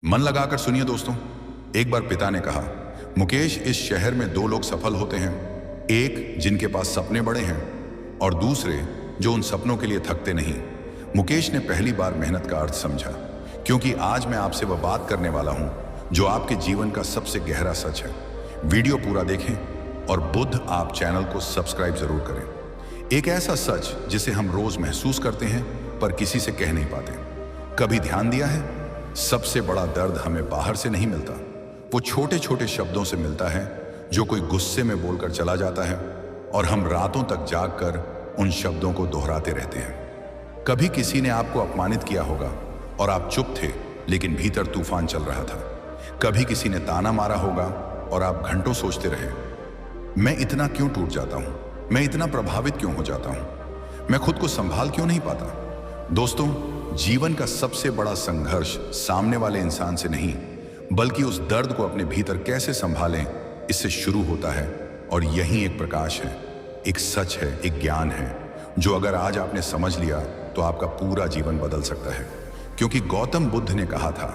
मन लगाकर सुनिए दोस्तों। एक बार पिता ने कहा, मुकेश, इस शहर में दो लोग सफल होते हैं, एक जिनके पास सपने बड़े हैं और दूसरे जो उन सपनों के लिए थकते नहीं। मुकेश ने पहली बार मेहनत का अर्थ समझा, क्योंकि आज मैं आपसे वह बात करने वाला हूं जो आपके जीवन का सबसे गहरा सच है। वीडियो पूरा देखें और बुद्ध आप चैनल को सब्सक्राइब जरूर करें। एक ऐसा सच जिसे हम रोज महसूस करते हैं पर किसी से कह नहीं पाते। कभी ध्यान दिया है, सबसे बड़ा दर्द हमें बाहर से नहीं मिलता, वो छोटे छोटे शब्दों से मिलता है जो कोई गुस्से में बोलकर चला जाता है और हम रातों तक जागकर उन शब्दों को दोहराते रहते हैं। कभी किसी ने आपको अपमानित किया होगा और आप चुप थे, लेकिन भीतर तूफान चल रहा था। कभी किसी ने ताना मारा होगा और आप घंटों सोचते रहे, मैं इतना क्यों टूट जाता हूं, मैं इतना प्रभावित क्यों हो जाता हूं, मैं खुद को संभाल क्यों नहीं पाता। दोस्तों, जीवन का सबसे बड़ा संघर्ष सामने वाले इंसान से नहीं, बल्कि उस दर्द को अपने भीतर कैसे संभालें, इससे शुरू होता है। और यही एक प्रकाश है, एक सच है, एक ज्ञान है जो अगर आज आपने समझ लिया तो आपका पूरा जीवन बदल सकता है। क्योंकि गौतम बुद्ध ने कहा था,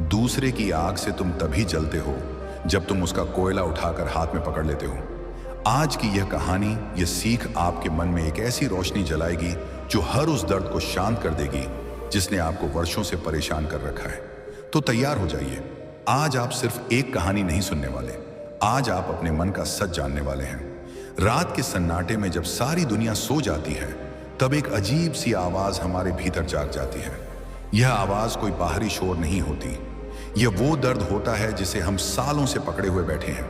दूसरे की आग से तुम तभी जलते हो जब तुम उसका कोयला उठाकर हाथ में पकड़ लेते हो। आज की यह कहानी, यह सीख आपके मन में एक ऐसी रोशनी जलाएगी जो हर उस दर्द को शांत कर देगी जिसने आपको वर्षों से परेशान कर रखा है। तो तैयार हो जाइए, आज आप सिर्फ एक कहानी नहीं सुनने वाले, आज आप अपने मन का सच जानने वाले हैं। रात के सन्नाटे में जब सारी दुनिया सो जाती है, तब एक अजीब सी आवाज हमारे भीतर जाग जाती है। यह आवाज कोई बाहरी शोर नहीं होती, यह वो दर्द होता है जिसे हम सालों से पकड़े हुए बैठे हैं।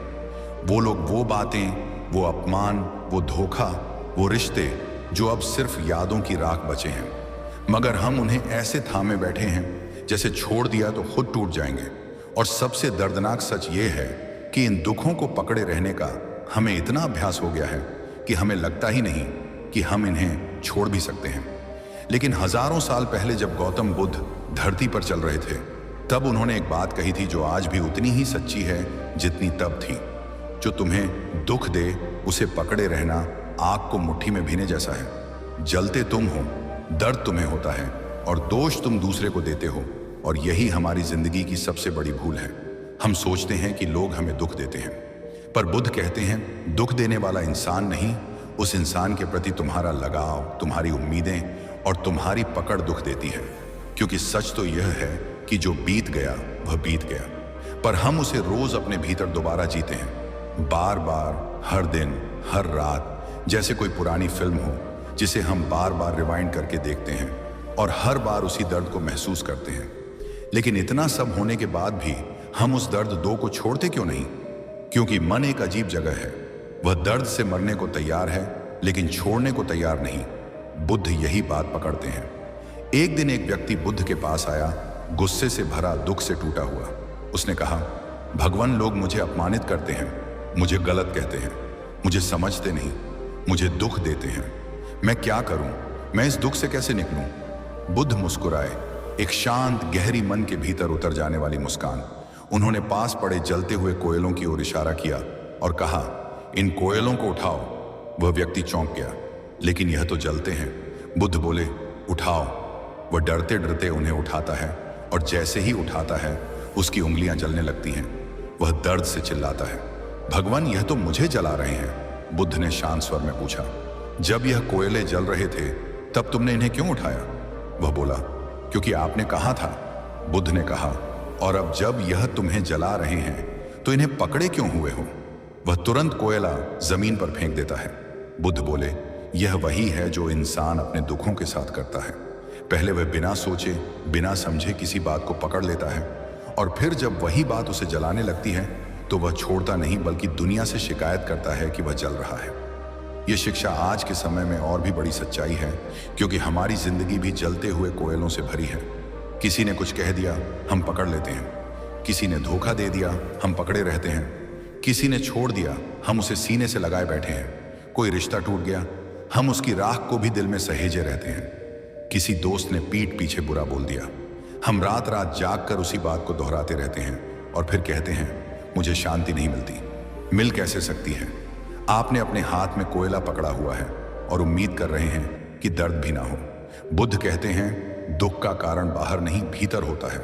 वो लोग, वो बातें, वो अपमान, वो धोखा, वो रिश्ते जो अब सिर्फ यादों की राख बचे हैं, मगर हम उन्हें ऐसे थामे बैठे हैं जैसे छोड़ दिया तो खुद टूट जाएंगे। और सबसे दर्दनाक सच ये है कि इन दुखों को पकड़े रहने का हमें इतना अभ्यास हो गया है कि हमें लगता ही नहीं कि हम इन्हें छोड़ भी सकते हैं। लेकिन हजारों साल पहले जब गौतम बुद्ध धरती पर चल रहे थे, तब उन्होंने एक बात कही थी जो आज भी उतनी ही सच्ची है जितनी तब थी। जो तुम्हें दुख दे उसे पकड़े रहना आग को मुट्ठी में भीने जैसा है। जलते तुम हो, दर्द तुम्हें होता है और दोष तुम दूसरे को देते हो। और यही हमारी जिंदगी की सबसे बड़ी भूल है। हम सोचते हैं कि लोग हमें दुख देते हैं, पर बुद्ध कहते हैं, दुख देने वाला इंसान नहीं, उस इंसान के प्रति तुम्हारा लगाव, तुम्हारी उम्मीदें और तुम्हारी पकड़ दुख देती है। क्योंकि सच तो यह है कि जो बीत गया वह बीत गया, पर हम उसे रोज अपने भीतर दोबारा जीते हैं, बार बार, हर दिन, हर रात, जैसे कोई पुरानी फिल्म हो जिसे हम बार बार रिवाइंड करके देखते हैं और हर बार उसी दर्द को महसूस करते हैं। लेकिन इतना सब होने के बाद भी हम उस दर्द दो को छोड़ते क्यों नहीं? क्योंकि मन एक अजीब जगह है, वह दर्द से मरने को तैयार है लेकिन छोड़ने को तैयार नहीं। बुद्ध यही बात पकड़ते हैं। एक दिन एक व्यक्ति बुद्ध के पास आया, गुस्से से भरा, दुख से टूटा हुआ। उसने कहा, भगवान, लोग मुझे अपमानित करते हैं, मुझे गलत कहते हैं, मुझे समझते नहीं, मुझे दुख देते हैं। मैं क्या करूं? मैं इस दुख से कैसे निकलूं? बुद्ध मुस्कुराए, एक शांत, गहरी, मन के भीतर उतर जाने वाली मुस्कान। उन्होंने पास पड़े जलते हुए कोयलों की ओर इशारा किया और कहा, इन कोयलों को उठाओ। वह व्यक्ति चौंक गया, लेकिन यह तो जलते हैं। बुद्ध बोले, उठाओ। वह डरते डरते उन्हें उठाता है और जैसे ही उठाता है उसकी उंगलियां जलने लगती हैं। वह दर्द से चिल्लाता है, भगवान, यह तो मुझे जला रहे हैं। बुद्ध ने शांत स्वर में पूछा, जब यह कोयले जल रहे थे तब तुमने इन्हें क्यों उठाया? वह बोला, क्योंकि आपने कहा था। बुद्ध ने कहा, और अब जब यह तुम्हें जला रहे हैं तो इन्हें पकड़े क्यों हुए हो? वह तुरंत कोयला जमीन पर फेंक देता है। बुद्ध बोले, यह वही है जो इंसान अपने दुखों के साथ करता है। पहले वह बिना सोचे, बिना समझे किसी बात को पकड़ लेता है और फिर जब वही बात उसे जलाने लगती है तो वह छोड़ता नहीं, बल्कि दुनिया से शिकायत करता है कि वह जल रहा है। यह शिक्षा आज के समय में और भी बड़ी सच्चाई है, क्योंकि हमारी जिंदगी भी जलते हुए कोयलों से भरी है। किसी ने कुछ कह दिया, हम पकड़ लेते हैं। किसी ने धोखा दे दिया, हम पकड़े रहते हैं। किसी ने छोड़ दिया, हम उसे सीने से लगाए बैठे हैं। कोई रिश्ता टूट गया, हम उसकी राख को भी दिल में सहेजे रहते हैं। किसी दोस्त ने पीठ पीछे बुरा बोल दिया, हम रात रात जाग कर उसी बात को दोहराते रहते हैं और फिर कहते हैं, मुझे शांति नहीं मिलती। मिल कैसे सकती है? आपने अपने हाथ में कोयला पकड़ा हुआ है और उम्मीद कर रहे हैं कि दर्द भी ना हो। बुद्ध कहते हैं, दुख का कारण बाहर नहीं, भीतर होता है।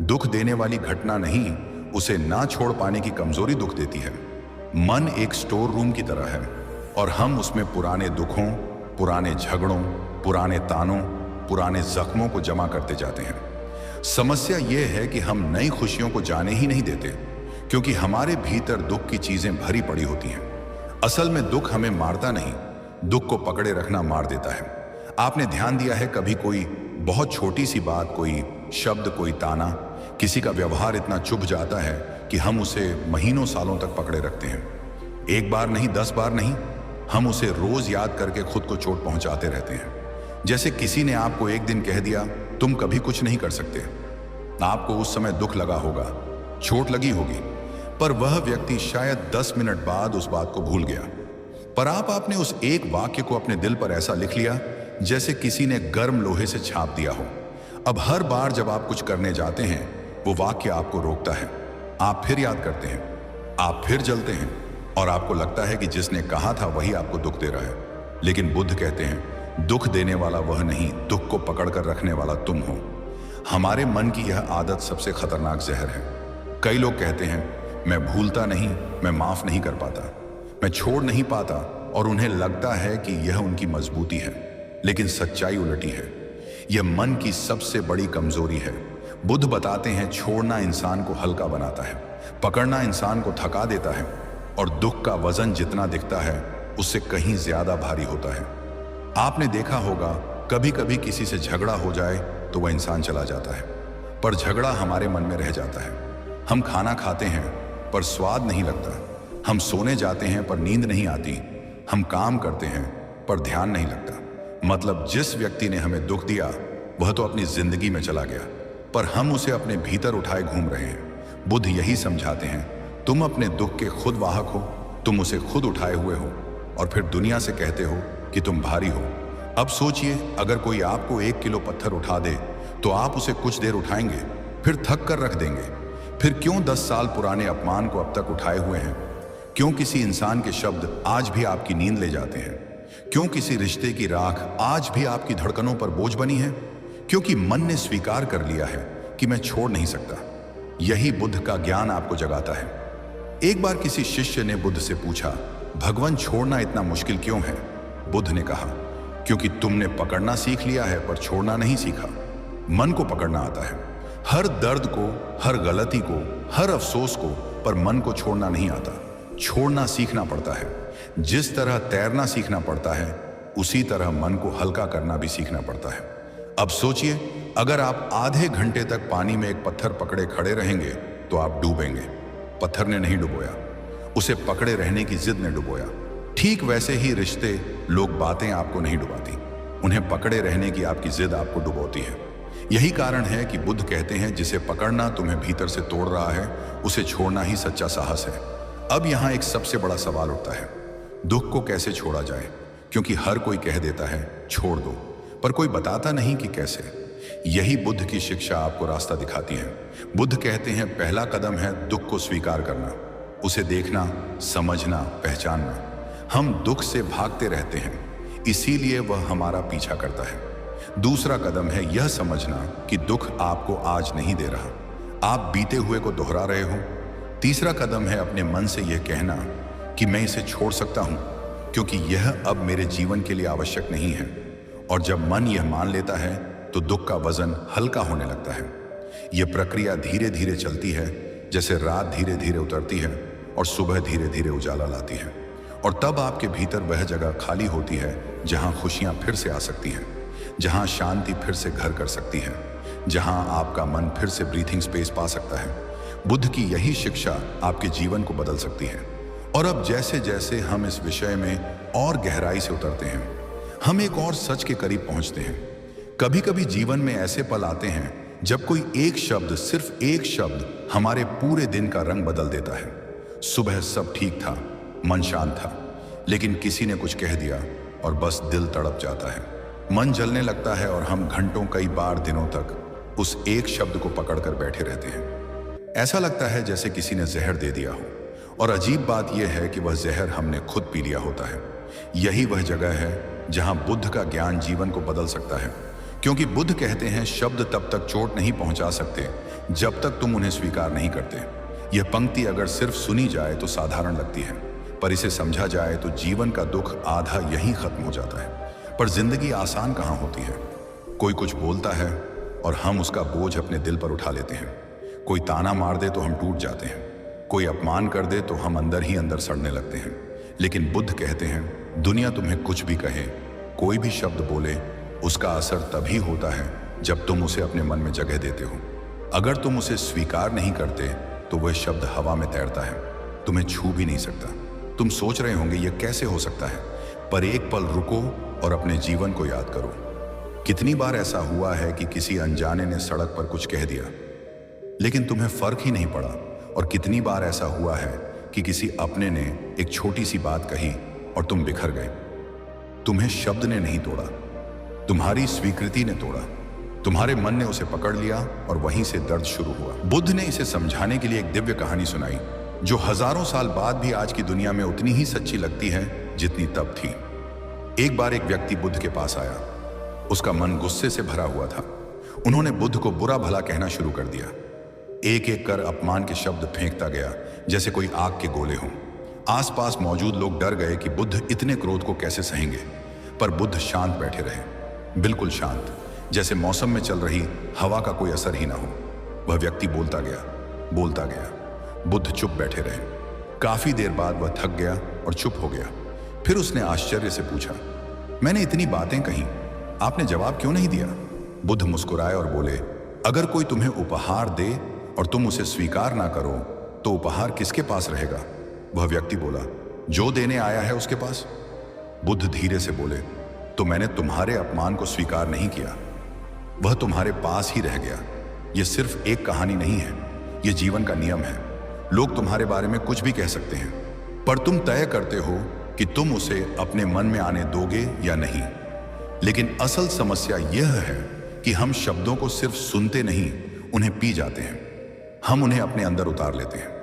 दुख देने वाली घटना नहीं, उसे ना छोड़ पाने की कमजोरी दुख देती है। मन एक स्टोर रूम की तरह है और हम उसमें पुराने दुखों, पुराने झगड़ों, पुराने तानों, पुराने जख्मों को जमा करते जाते हैं। समस्या यह है कि हम नई खुशियों को जाने ही नहीं देते, क्योंकि हमारे भीतर दुख की चीजें भरी पड़ी होती हैं। असल में दुख हमें मारता नहीं, दुख को पकड़े रखना मार देता है। आपने ध्यान दिया है कभी कोई बहुत छोटी सी बात, कोई शब्द, कोई ताना, किसी का व्यवहार इतना चुभ जाता है कि हम उसे महीनों सालों तक पकड़े रखते हैं। एक बार नहीं, 10 बार नहीं, हम उसे रोज याद करके खुद को चोट पहुंचाते रहते हैं। जैसे किसी ने आपको एक दिन कह दिया तुम कभी कुछ नहीं कर सकते। आपको उस समय दुख लगा होगा, चोट लगी होगी, पर वह व्यक्ति शायद 10 मिनट बाद उस बात को भूल गया। पर आपने उस एक वाक्य को अपने दिल पर ऐसा लिख लिया जैसे किसी ने गर्म लोहे से छाप दिया हो। अब हर बार जब आप कुछ करने जाते हैं, वो वाक्य आपको रोकता है। आप फिर याद करते हैं, आप फिर जलते हैं और आपको लगता है कि जिसने कहा था वही आपको दुख दे रहा है। लेकिन बुद्ध कहते हैं दुख देने वाला वह नहीं, दुख को पकड़कर रखने वाला तुम हो। हमारे मन की यह आदत सबसे खतरनाक जहर है। कई लोग कहते हैं मैं भूलता नहीं, मैं माफ नहीं कर पाता, मैं छोड़ नहीं पाता, और उन्हें लगता है कि यह उनकी मजबूती है। लेकिन सच्चाई उलटी है, यह मन की सबसे बड़ी कमजोरी है। बुद्ध बताते हैं छोड़ना इंसान को हल्का बनाता है, पकड़ना इंसान को थका देता है, और दुख का वजन जितना दिखता है उससे कहीं ज्यादा भारी होता है। आपने देखा होगा कभी कभी किसी से झगड़ा हो जाए तो वह इंसान चला जाता है, पर झगड़ा हमारे मन में रह जाता है। हम खाना खाते हैं पर स्वाद नहीं लगता, हम सोने जाते हैं पर नींद नहीं आती, हम काम करते हैं पर ध्यान नहीं लगता। मतलब जिस व्यक्ति ने हमें दुख दिया वह तो अपनी जिंदगी में चला गया, पर हम उसे अपने भीतर उठाए घूम रहे हैं। बुद्ध यही समझाते हैं, तुम अपने दुख के खुद वाहक हो, तुम उसे खुद उठाए हुए हो और फिर दुनिया से कहते हो कि तुम भारी हो। अब सोचिए, अगर कोई आपको 1 किलो पत्थर उठा दे तो आप उसे कुछ देर उठाएंगे, फिर थक कर रख देंगे। फिर क्यों 10 साल पुराने अपमान को अब तक उठाए हुए हैं? क्यों किसी इंसान के शब्द आज भी आपकी नींद ले जाते हैं? क्यों किसी रिश्ते की राख आज भी आपकी धड़कनों पर बोझ बनी है? क्योंकि मन ने स्वीकार कर लिया है कि मैं छोड़ नहीं सकता। यही बुद्ध का ज्ञान आपको जगाता है। एक बार किसी शिष्य ने बुद्ध से पूछा, भगवान छोड़ना इतना मुश्किल क्यों है? बुद्ध ने कहा, क्योंकि तुमने पकड़ना सीख लिया है पर छोड़ना नहीं सीखा। मन को पकड़ना आता है, हर दर्द को, हर गलती को, हर अफसोस को, पर मन को छोड़ना नहीं आता। छोड़ना सीखना पड़ता है। जिस तरह तैरना सीखना पड़ता है उसी तरह मन को हल्का करना भी सीखना पड़ता है। अब सोचिए, अगर आप आधे घंटे तक पानी में एक पत्थर पकड़े खड़े रहेंगे तो आप डूबेंगे। पत्थर ने नहीं डुबोया, उसे पकड़े रहने की जिद ने डुबोया। ठीक वैसे ही रिश्ते, लोग, बातें आपको नहीं डुबाती, उन्हें पकड़े रहने की आपकी जिद आपको डुबोती है। यही कारण है कि बुद्ध कहते हैं जिसे पकड़ना तुम्हें भीतर से तोड़ रहा है उसे छोड़ना ही सच्चा साहस है। अब यहाँ एक सबसे बड़ा सवाल उठता है, दुख को कैसे छोड़ा जाए? क्योंकि हर कोई कह देता है छोड़ दो, पर कोई बताता नहीं कि कैसे। यही बुद्ध की शिक्षा आपको रास्ता दिखाती है। बुद्ध कहते हैं पहला कदम है दुख को स्वीकार करना, उसे देखना, समझना, पहचानना। हम दुख से भागते रहते हैं, इसीलिए वह हमारा पीछा करता है। दूसरा कदम है यह समझना कि दुख आपको आज नहीं दे रहा, आप बीते हुए को दोहरा रहे हो। तीसरा कदम है अपने मन से यह कहना कि मैं इसे छोड़ सकता हूं क्योंकि यह अब मेरे जीवन के लिए आवश्यक नहीं है। और जब मन यह मान लेता है तो दुख का वजन हल्का होने लगता है। यह प्रक्रिया धीरे धीरे चलती है, जैसे रात धीरे धीरे उतरती है और सुबह धीरे धीरे उजाला लाती है। और तब आपके भीतर वह जगह खाली होती है जहां खुशियां फिर से आ सकती हैं, जहां शांति फिर से घर कर सकती है, जहां आपका मन फिर से ब्रीथिंग स्पेस पा सकता है। बुद्ध की यही शिक्षा आपके जीवन को बदल सकती है। और अब जैसे जैसे हम इस विषय में और गहराई से उतरते हैं, हम एक और सच के करीब पहुंचते हैं। कभी कभी जीवन में ऐसे पल आते हैं जब कोई एक शब्द, सिर्फ एक शब्द, हमारे पूरे दिन का रंग बदल देता है। सुबह सब ठीक था, मन शांत था, लेकिन किसी ने कुछ कह दिया और बस दिल तड़प जाता है, मन जलने लगता है और हम घंटों, कई बार दिनों तक उस एक शब्द को पकड़कर बैठे रहते हैं। ऐसा लगता है जैसे किसी ने जहर दे दिया हो, और अजीब बात यह है कि वह जहर हमने खुद पी लिया होता है। यही वह जगह है जहां बुद्ध का ज्ञान जीवन को बदल सकता है। क्योंकि बुद्ध कहते हैं शब्द तब तक चोट नहीं पहुंचा सकते जब तक तुम उन्हें स्वीकार नहीं करते। यह पंक्ति अगर सिर्फ सुनी जाए तो साधारण लगती है, पर इसे समझा जाए तो जीवन का दुख आधा यहीं खत्म हो जाता है। पर जिंदगी आसान कहाँ होती है। कोई कुछ बोलता है और हम उसका बोझ अपने दिल पर उठा लेते हैं। कोई ताना मार दे तो हम टूट जाते हैं। कोई अपमान कर दे तो हम अंदर ही अंदर सड़ने लगते हैं। लेकिन बुद्ध कहते हैं, दुनिया तुम्हें कुछ भी कहे, कोई भी शब्द बोले, उसका असर तभी होता है जब तुम उसे अपने मन में जगह देते हो। अगर तुम उसे स्वीकार नहीं करते तो वह शब्द हवा में तैरता है, तुम्हें छू भी नहीं सकता। तुम सोच रहे होंगे यह कैसे हो सकता है, पर एक पल रुको और अपने जीवन को याद करो। कितनी बार ऐसा हुआ है कि किसी अनजाने ने सड़क पर कुछ कह दिया लेकिन तुम्हें फर्क ही नहीं पड़ा, और कितनी बार ऐसा हुआ है कि किसी अपने ने एक छोटी सी बात कही और तुम बिखर गए। तुम्हें शब्द ने नहीं तोड़ा, तुम्हारी स्वीकृति ने तोड़ा। तुम्हारे मन ने उसे पकड़ लिया और वहीं से दर्द शुरू हुआ। बुद्ध ने इसे समझाने के लिए एक दिव्य कहानी सुनाई जो हजारों साल बाद भी आज की दुनिया में उतनी ही सच्ची लगती है जितनी तब थी। एक बार एक व्यक्ति बुद्ध के पास आया। उसका मन गुस्से से भरा हुआ था। उन्होंने बुद्ध को बुरा भला कहना शुरू कर दिया। एक एक कर अपमान के शब्द फेंकता गया जैसे कोई आग के गोले हों। आसपास मौजूद लोग डर गए कि बुद्ध इतने क्रोध को कैसे सहेंगे, पर बुद्ध शांत बैठे रहे, बिल्कुल शांत, जैसे मौसम में चल रही हवा का कोई असर ही ना हो। वह व्यक्ति बोलता गया, बोलता गया। बुद्ध चुप बैठे रहे। काफी देर बाद वह थक गया और चुप हो गया। फिर उसने आश्चर्य से पूछा, मैंने इतनी बातें कही, आपने जवाब क्यों नहीं दिया? बुद्ध मुस्कुराए और बोले, अगर कोई तुम्हें उपहार दे और तुम उसे स्वीकार ना करो तो उपहार किसके पास रहेगा? वह व्यक्ति बोला, जो देने आया है उसके पास। बुद्ध धीरे से बोले, तो मैंने तुम्हारे अपमान को स्वीकार नहीं किया, वह तुम्हारे पास ही रह गया। यह सिर्फ एक कहानी नहीं है, यह जीवन का नियम है। लोग तुम्हारे बारे में कुछ भी कह सकते हैं, पर तुम तय करते हो कि तुम उसे अपने मन में आने दोगे या नहीं। लेकिन असल समस्या यह है कि हम शब्दों को सिर्फ सुनते नहीं, उन्हें पी जाते हैं। हम उन्हें अपने अंदर उतार लेते हैं।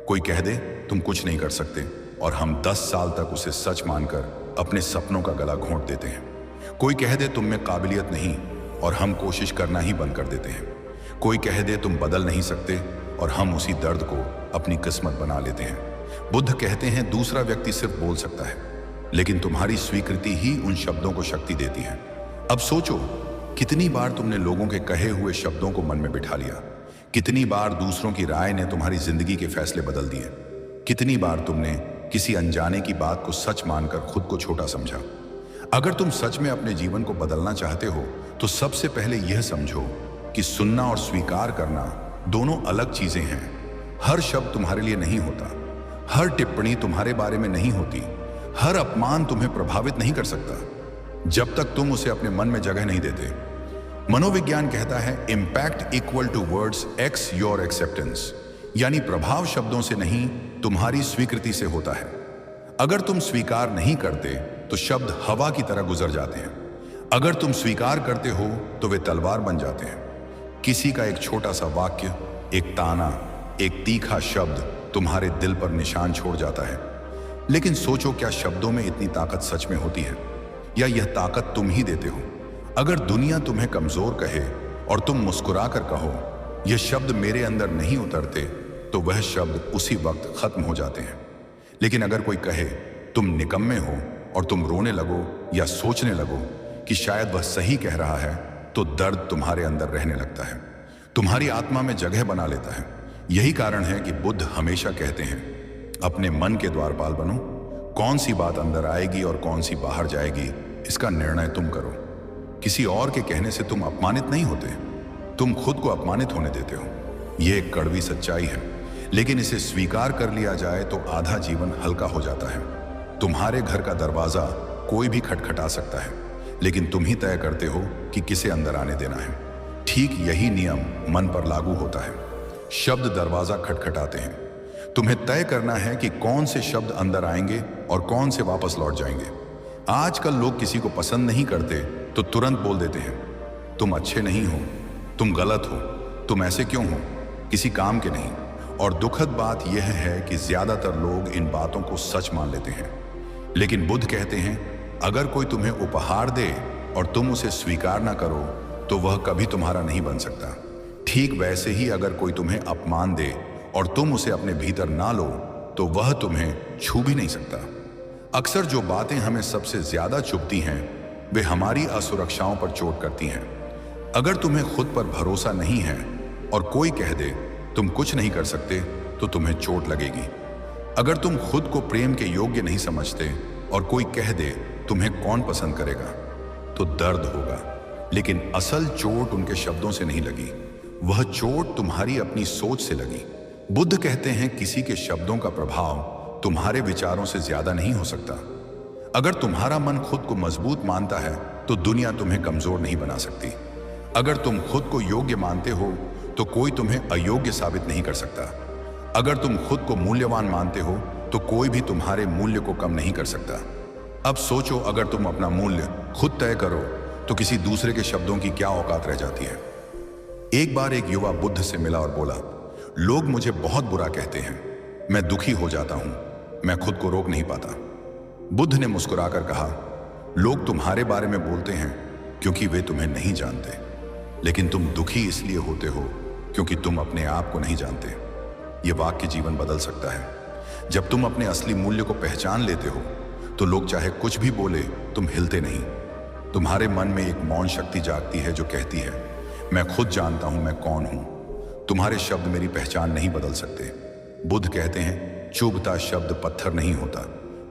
कोई कह दे तुम कुछ नहीं कर सकते, और हम 10 साल तक उसे सच मानकर अपने सपनों का गला घोंट देते हैं। कोई कह दे तुम में काबिलियत नहीं, और हम कोशिश करना ही बंद कर देते हैं। कोई कह दे तुम बदल नहीं सकते, और हम उसी दर्द को अपनी किस्मत बना लेते हैं। बुद्ध कहते हैं दूसरा व्यक्ति सिर्फ बोल सकता है, लेकिन तुम्हारी स्वीकृति ही उन शब्दों को शक्ति देती है। अब सोचो, कितनी बार तुमने लोगों के कहे हुए शब्दों को मन में बिठा लिया? कितनी बार दूसरों की राय ने तुम्हारी जिंदगी के फैसले बदल दिए? कितनी बार तुमने किसी अनजाने की बात को सच मानकर खुद को छोटा समझा? अगर तुम सच में अपने जीवन को बदलना चाहते हो तो सबसे पहले यह समझो कि सुनना और स्वीकार करना दोनों अलग चीजें हैं। हर शब्द तुम्हारे लिए नहीं होता, हर टिप्पणी तुम्हारे बारे में नहीं होती, हर अपमान तुम्हें प्रभावित नहीं कर सकता जब तक तुम उसे अपने मन में जगह नहीं देते। मनोविज्ञान कहता है impact equal to words X your acceptance, यानी प्रभाव शब्दों से नहीं, तुम्हारी स्वीकृति से होता है। अगर तुम स्वीकार नहीं करते तो शब्द हवा की तरह गुजर जाते हैं। अगर तुम स्वीकार करते हो तो वे तलवार बन जाते हैं। किसी का एक छोटा सा वाक्य, एक ताना, एक तीखा शब्द तुम्हारे दिल पर निशान छोड़ जाता है। लेकिन सोचो, क्या शब्दों में इतनी ताकत सच में होती है, या यह ताकत तुम ही देते हो? अगर दुनिया तुम्हें कमजोर कहे और तुम मुस्कुरा कर कहो यह शब्द मेरे अंदर नहीं उतरते, तो वह शब्द उसी वक्त खत्म हो जाते हैं। लेकिन अगर कोई कहे तुम निकम्मे हो और तुम रोने लगो या सोचने लगो कि शायद वह सही कह रहा है, तो दर्द तुम्हारे अंदर रहने लगता है, तुम्हारी आत्मा में जगह बना लेता है। यही कारण है कि बुद्ध हमेशा कहते हैं, अपने मन के द्वारपाल बनो। कौन सी बात अंदर आएगी और कौन सी बाहर जाएगी, इसका निर्णय तुम करो। किसी और के कहने से तुम अपमानित नहीं होते, तुम खुद को अपमानित होने देते हो। यह एक कड़वी सच्चाई है, लेकिन इसे स्वीकार कर लिया जाए तो आधा जीवन हल्का हो जाता है। तुम्हारे घर का दरवाजा कोई भी खटखटा सकता है, लेकिन तुम ही तय करते हो कि किसे अंदर आने देना है। ठीक यही नियम मन पर लागू होता है। शब्द दरवाजा खटखटाते हैं, तुम्हें तय करना है कि कौन से शब्द अंदर आएंगे और कौन से वापस लौट जाएंगे। आजकल लोग किसी को पसंद नहीं करते तो तुरंत बोल देते हैं, तुम अच्छे नहीं हो, तुम गलत हो, तुम ऐसे क्यों हो, किसी काम के नहीं। और दुखद बात यह है कि ज्यादातर लोग इन बातों को सच मान लेते हैं। लेकिन बुद्ध कहते हैं, अगर कोई तुम्हें उपहार दे और तुम उसे स्वीकार ना करो तो वह कभी तुम्हारा नहीं बन सकता। ठीक वैसे ही अगर कोई तुम्हें अपमान दे और तुम उसे अपने भीतर ना लो तो वह तुम्हें छू भी नहीं सकता। अक्सर जो बातें हमें सबसे ज्यादा चुभती हैं वे हमारी असुरक्षाओं पर चोट करती हैं। अगर तुम्हें खुद पर भरोसा नहीं है और कोई कह दे तुम कुछ नहीं कर सकते तो तुम्हें चोट लगेगी। अगर तुम खुद को प्रेम के योग्य नहीं समझते और कोई कह दे तुम्हें कौन पसंद करेगा तो दर्द होगा। लेकिन असल चोट उनके शब्दों से नहीं लगी, वह चोट तुम्हारी अपनी सोच से लगी। बुद्ध कहते हैं किसी के शब्दों का प्रभाव तुम्हारे विचारों से ज्यादा नहीं हो सकता। अगर तुम्हारा मन खुद को मजबूत मानता है तो दुनिया तुम्हें कमजोर नहीं बना सकती। अगर तुम खुद को योग्य मानते हो तो कोई तुम्हें अयोग्य साबित नहीं कर सकता। अगर तुम खुद को मूल्यवान मानते हो तो कोई भी तुम्हारे मूल्य को कम नहीं कर सकता। अब सोचो, अगर तुम अपना मूल्य खुद तय करो तो किसी दूसरे के शब्दों की क्या औकात रह जाती है। एक बार एक युवा बुद्ध से मिला और बोला, लोग मुझे बहुत बुरा कहते हैं, मैं दुखी हो जाता हूं, मैं खुद को रोक नहीं पाता। बुद्ध ने मुस्कुराकर कहा, लोग तुम्हारे बारे में बोलते हैं क्योंकि वे तुम्हें नहीं जानते, लेकिन तुम दुखी इसलिए होते हो क्योंकि तुम अपने आप को नहीं जानते। यह वाक्य जीवन बदल सकता है। जब तुम अपने असली मूल्य को पहचान लेते हो तो लोग चाहे कुछ भी बोले तुम हिलते नहीं। तुम्हारे मन में एक मौन शक्ति जागती है जो कहती है, मैं खुद जानता हूं मैं कौन हूं। तुम्हारे शब्द मेरी पहचान नहीं बदल सकते। बुद्ध कहते हैं, चुभता शब्द पत्थर नहीं होता,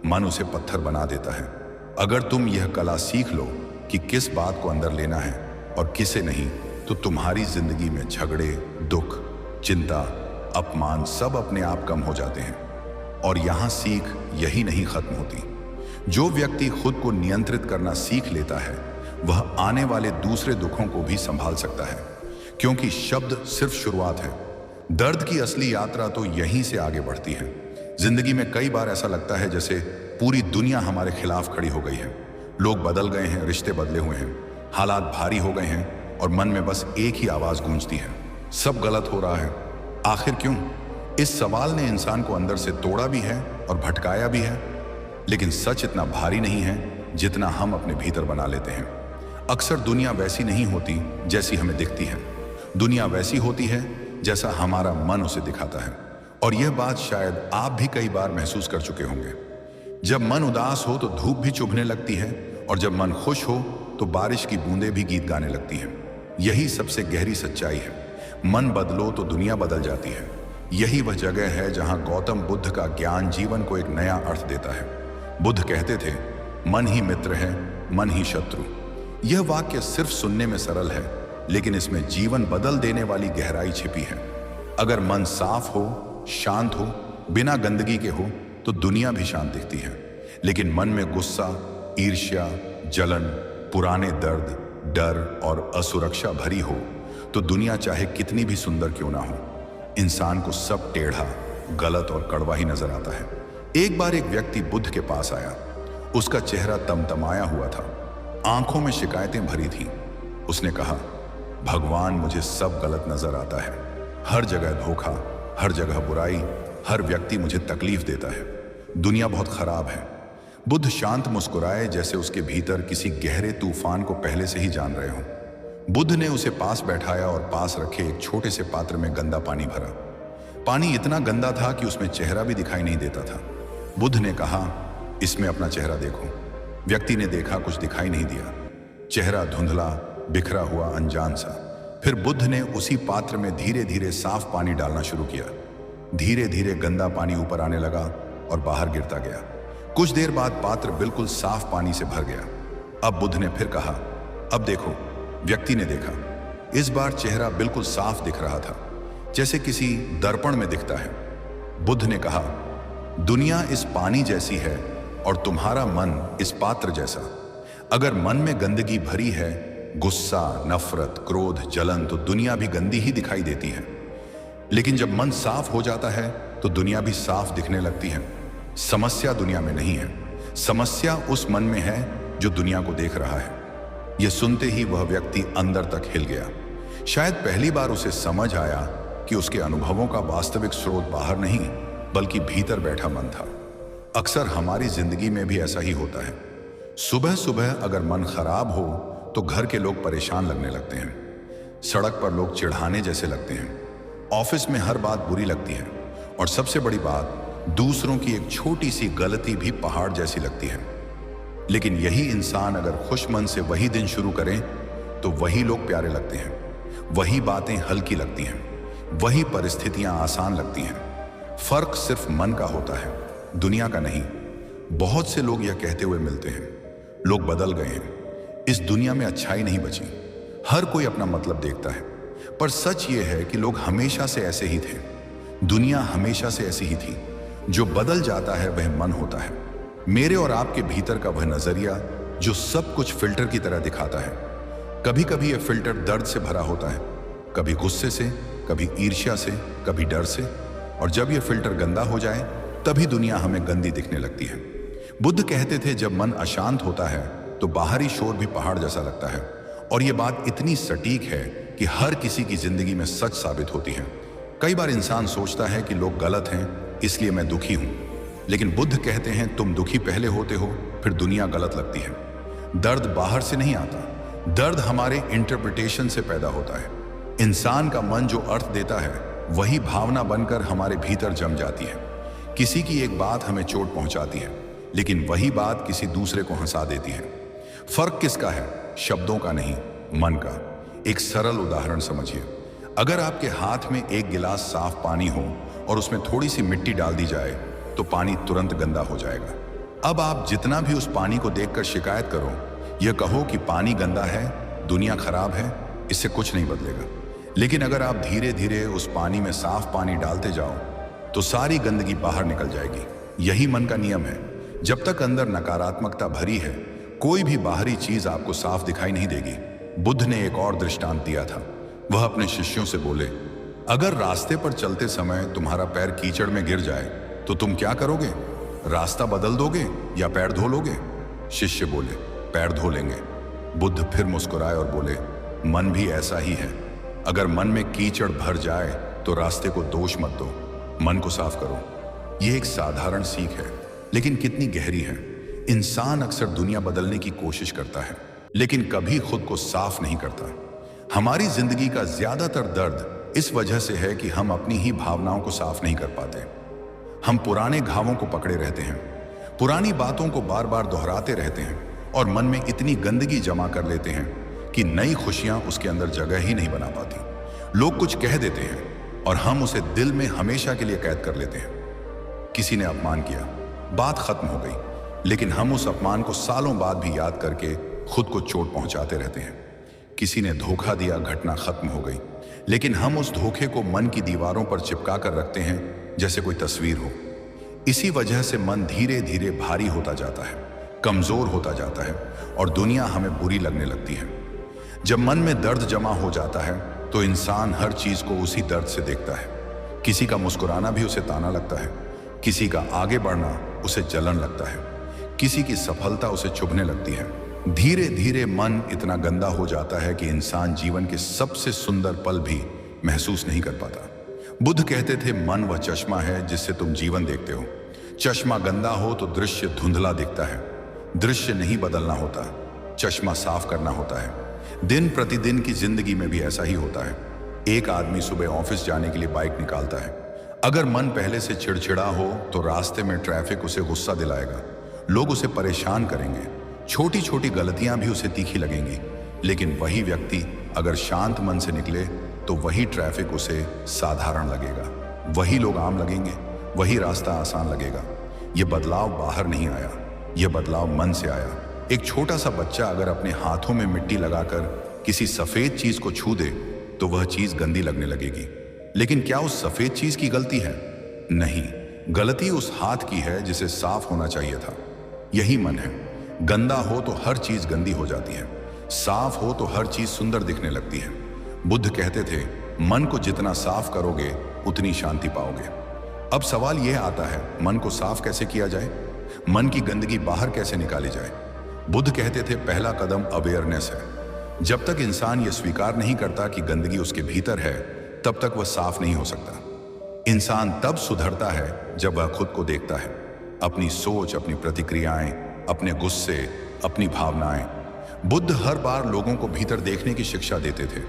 मन उसे पत्थर बना देता है। अगर तुम यह कला सीख लो कि किस बात को अंदर लेना है और किसे नहीं, तो तुम्हारी जिंदगी में झगड़े, दुख, चिंता, अपमान सब अपने आप कम हो जाते हैं। और यहां सीख यही नहीं खत्म होती। जो व्यक्ति खुद को नियंत्रित करना सीख लेता है वह आने वाले दूसरे दुखों को भी संभाल सकता है, क्योंकि शब्द सिर्फ शुरुआत है। दर्द की असली यात्रा तो यहीं से आगे बढ़ती है। जिंदगी में कई बार ऐसा लगता है जैसे पूरी दुनिया हमारे खिलाफ खड़ी हो गई है। लोग बदल गए हैं, रिश्ते बदले हुए हैं, हालात भारी हो गए हैं और मन में बस एक ही आवाज गूंजती है, सब गलत हो रहा है। आखिर क्यों? इस सवाल ने इंसान को अंदर से तोड़ा भी है और भटकाया भी है। लेकिन सच इतना भारी नहीं है जितना हम अपने भीतर बना लेते हैं। अक्सर दुनिया वैसी नहीं होती जैसी हमें दिखती है। दुनिया वैसी होती है जैसा हमारा मन उसे दिखाता है। और यह बात शायद आप भी कई बार महसूस कर चुके होंगे। जब मन उदास हो तो धूप भी चुभने लगती है और जब मन खुश हो तो बारिश की बूंदें भी गीत गाने लगती हैं। यही सबसे गहरी सच्चाई है। मन बदलो तो दुनिया बदल जाती है। यही वह जगह है जहां गौतम बुद्ध का ज्ञान जीवन को एक नया अर्थ देता है। बुद्ध कहते थे, मन ही मित्र है, मन ही शत्रु। यह वाक्य सिर्फ सुनने में सरल है, लेकिन इसमें जीवन बदल देने वाली गहराई छिपी है। अगर मन साफ हो, शांत हो, बिना गंदगी के हो तो दुनिया भी शांत दिखती है। लेकिन मन में गुस्सा, ईर्ष्या, जलन, पुराने दर्द, डर और असुरक्षा भरी हो तो दुनिया चाहे कितनी भी सुंदर क्यों ना हो, इंसान को सब टेढ़ा, गलत और कड़वा ही नजर आता है। एक बार एक व्यक्ति बुद्ध के पास आया। उसका चेहरा तमतमाया हुआ था, आंखों में शिकायतें भरी थीं। उसने कहा, भगवान मुझे सब गलत नजर आता है, हर जगह धोखा, हर जगह बुराई, हर व्यक्ति मुझे तकलीफ देता है, दुनिया बहुत खराब है। बुद्ध शांत मुस्कुराए जैसे उसके भीतर किसी गहरे तूफान को पहले से ही जान रहे हों। बुद्ध ने उसे पास बैठाया और पास रखे एक छोटे से पात्र में गंदा पानी भरा। पानी इतना गंदा था कि उसमें चेहरा भी दिखाई नहीं देता था। बुद्ध ने कहा, इसमें अपना चेहरा देखो। व्यक्ति ने देखा, कुछ दिखाई नहीं दिया, चेहरा धुंधला, बिखरा हुआ, अनजान सा। फिर बुद्ध ने उसी पात्र में धीरे धीरे साफ पानी डालना शुरू किया। धीरे धीरे गंदा पानी ऊपर आने लगा और बाहर गिरता गया। कुछ देर बाद पात्र बिल्कुल साफ पानी से भर गया। अब बुद्ध ने फिर कहा, अब देखो। व्यक्ति ने देखा, इस बार चेहरा बिल्कुल साफ दिख रहा था, जैसे किसी दर्पण में दिखता है। बुद्ध ने कहा, दुनिया इस पानी जैसी है और तुम्हारा मन इस पात्र जैसा। अगर मन में गंदगी भरी है, गुस्सा, नफरत, क्रोध, जलन, तो दुनिया भी गंदी ही दिखाई देती है। लेकिन जब मन साफ हो जाता है तो दुनिया भी साफ दिखने लगती है। समस्या दुनिया में नहीं है, समस्या उस मन में है जो दुनिया को देख रहा है। यह सुनते ही वह व्यक्ति अंदर तक हिल गया। शायद पहली बार उसे समझ आया कि उसके अनुभवों का वास्तविक स्रोत बाहर नहीं बल्कि भीतर बैठा मन था। अक्सर हमारी जिंदगी में भी ऐसा ही होता है। सुबह सुबह अगर मन खराब हो तो घर के लोग परेशान लगने लगते हैं। सड़क पर लोग चिढ़ाने जैसे लगते हैं, ऑफिस में हर बात बुरी लगती है, और सबसे बड़ी बात, दूसरों की एक छोटी सी गलती भी पहाड़ जैसी लगती है। लेकिन यही इंसान अगर खुश मन से वही दिन शुरू करें तो वही लोग प्यारे लगते हैं, वही बातें हल्की लगती हैं, वही परिस्थितियां आसान लगती हैं। फर्क सिर्फ मन का होता है, दुनिया का नहीं। बहुत से लोग यह कहते हुए मिलते हैं, लोग बदल गए हैं, इस दुनिया में अच्छाई नहीं बची, हर कोई अपना मतलब देखता है। पर सच ये है कि लोग हमेशा से ऐसे ही थे, दुनिया हमेशा से ऐसी ही थी। जो बदल जाता है वह मन होता है, मेरे और आपके भीतर का वह नजरिया जो सब कुछ फिल्टर की तरह दिखाता है। कभी कभी यह फिल्टर दर्द से भरा होता है, कभी गुस्से से, कभी ईर्ष्या से, कभी डर से, और जब यह फिल्टर गंदा हो जाए तभी दुनिया हमें गंदी दिखने लगती है। बुद्ध कहते थे, जब मन अशांत होता है तो बाहरी शोर भी पहाड़ जैसा लगता है। और यह बात इतनी सटीक है कि हर किसी की जिंदगी में सच साबित होती है। कई बार इंसान सोचता है कि लोग गलत हैं इसलिए मैं दुखी हूं, लेकिन बुद्ध कहते हैं तुम दुखी पहले होते हो, फिर दुनिया गलत लगती है। दर्द बाहर से नहीं आता, दर्द हमारे इंटरप्रिटेशन से पैदा होता है। इंसान का मन जो अर्थ देता है वही भावना बनकर हमारे भीतर जम जाती है। किसी की एक बात हमें चोट पहुंचाती है, लेकिन वही बात किसी दूसरे को हंसा देती है। फर्क किसका है? शब्दों का नहीं, मन का। एक सरल उदाहरण समझिए, अगर आपके हाथ में एक गिलास साफ पानी हो और उसमें थोड़ी सी मिट्टी डाल दी जाए तो पानी तुरंत गंदा हो जाएगा। अब आप जितना भी उस पानी को देखकर शिकायत करो, यह कहो कि पानी गंदा है, दुनिया खराब है, इससे कुछ नहीं बदलेगा। लेकिन अगर आप धीरे धीरे उस पानी में साफ पानी डालते जाओ तो सारी गंदगी बाहर निकल जाएगी। यही मन का नियम है, जब तक अंदर नकारात्मकता भरी है कोई भी बाहरी चीज आपको साफ दिखाई नहीं देगी। बुद्ध ने एक और दृष्टांत दिया था। वह अपने शिष्यों से बोले, अगर रास्ते पर चलते समय तुम्हारा पैर कीचड़ में गिर जाए तो तुम क्या करोगे? रास्ता बदल दोगे या पैर धो लोगे? शिष्य बोले, पैर धो लेंगे। बुद्ध फिर मुस्कुराए और बोले, मन भी ऐसा ही है। अगर मन में कीचड़ भर जाए तो रास्ते को दोष मत दो, मन को साफ करो। यह एक साधारण सीख है, लेकिन कितनी गहरी है। इंसान अक्सर दुनिया बदलने की कोशिश करता है, लेकिन कभी खुद को साफ नहीं करता। हमारी जिंदगी का ज्यादातर दर्द इस वजह से है कि हम अपनी ही भावनाओं को साफ नहीं कर पाते। हम पुराने घावों को पकड़े रहते हैं, पुरानी बातों को बार बार दोहराते रहते हैं और मन में इतनी गंदगी जमा कर लेते हैं कि नई खुशियां उसके अंदर जगह ही नहीं बना पाती। लोग कुछ कह देते हैं और हम उसे दिल में हमेशा के लिए कैद कर लेते हैं। किसी ने अपमान किया, बात खत्म हो गई, लेकिन हम उस अपमान को सालों बाद भी याद करके खुद को चोट पहुंचाते रहते हैं। किसी ने धोखा दिया, घटना खत्म हो गई, लेकिन हम उस धोखे को मन की दीवारों पर चिपका कर रखते हैं जैसे कोई तस्वीर हो। इसी वजह से मन धीरे धीरे भारी होता जाता है, कमजोर होता जाता है और दुनिया हमें बुरी लगने लगती है। जब मन में दर्द जमा हो जाता है तो इंसान हर चीज को उसी दर्द से देखता है। किसी का मुस्कुराना भी उसे ताना लगता है, किसी का आगे बढ़ना उसे जलन लगता है, किसी की सफलता उसे चुभने लगती है। धीरे धीरे मन इतना गंदा हो जाता है कि इंसान जीवन के सबसे सुंदर पल भी महसूस नहीं कर पाता। बुद्ध कहते थे, मन वह चश्मा है जिससे तुम जीवन देखते हो। चश्मा गंदा हो तो दृश्य धुंधला दिखता है। दृश्य नहीं बदलना होता, चश्मा साफ करना होता है। दिन प्रतिदिन की जिंदगी में भी ऐसा ही होता है। एक आदमी सुबह ऑफिस जाने के लिए बाइक निकालता है। अगर मन पहले से चिड़चिड़ा हो तो रास्ते में ट्रैफिक उसे गुस्सा दिलाएगा, लोग उसे परेशान करेंगे, छोटी छोटी गलतियां भी उसे तीखी लगेंगी। लेकिन वही व्यक्ति अगर शांत मन से निकले तो वही ट्रैफिक उसे साधारण लगेगा, वही लोग आम लगेंगे, वही रास्ता आसान लगेगा। यह बदलाव बाहर नहीं आया, यह बदलाव मन से आया। एक छोटा सा बच्चा अगर अपने हाथों में मिट्टी लगाकर किसी सफेद चीज को छू दे तो वह चीज गंदी लगने लगेगी। लेकिन क्या उस सफेद चीज की गलती है? नहीं, गलती उस हाथ की है जिसे साफ होना चाहिए था। यही मन है, गंदा हो तो हर चीज गंदी हो जाती है, साफ हो तो हर चीज सुंदर दिखने लगती है। बुद्ध कहते थे, मन को जितना साफ करोगे उतनी शांति पाओगे। अब सवाल यह आता है, मन को साफ कैसे किया जाए? मन की गंदगी बाहर कैसे निकाली जाए? बुद्ध कहते थे, पहला कदम अवेयरनेस है। जब तक इंसान यह स्वीकार नहीं करता कि गंदगी उसके भीतर है, तब तक वह साफ नहीं हो सकता। इंसान तब सुधरता है जब वह खुद को देखता है, अपनी सोच, अपनी प्रतिक्रियाएं, अपने गुस्से, अपनी भावनाएं। बुद्ध हर बार लोगों को भीतर देखने की शिक्षा देते थे।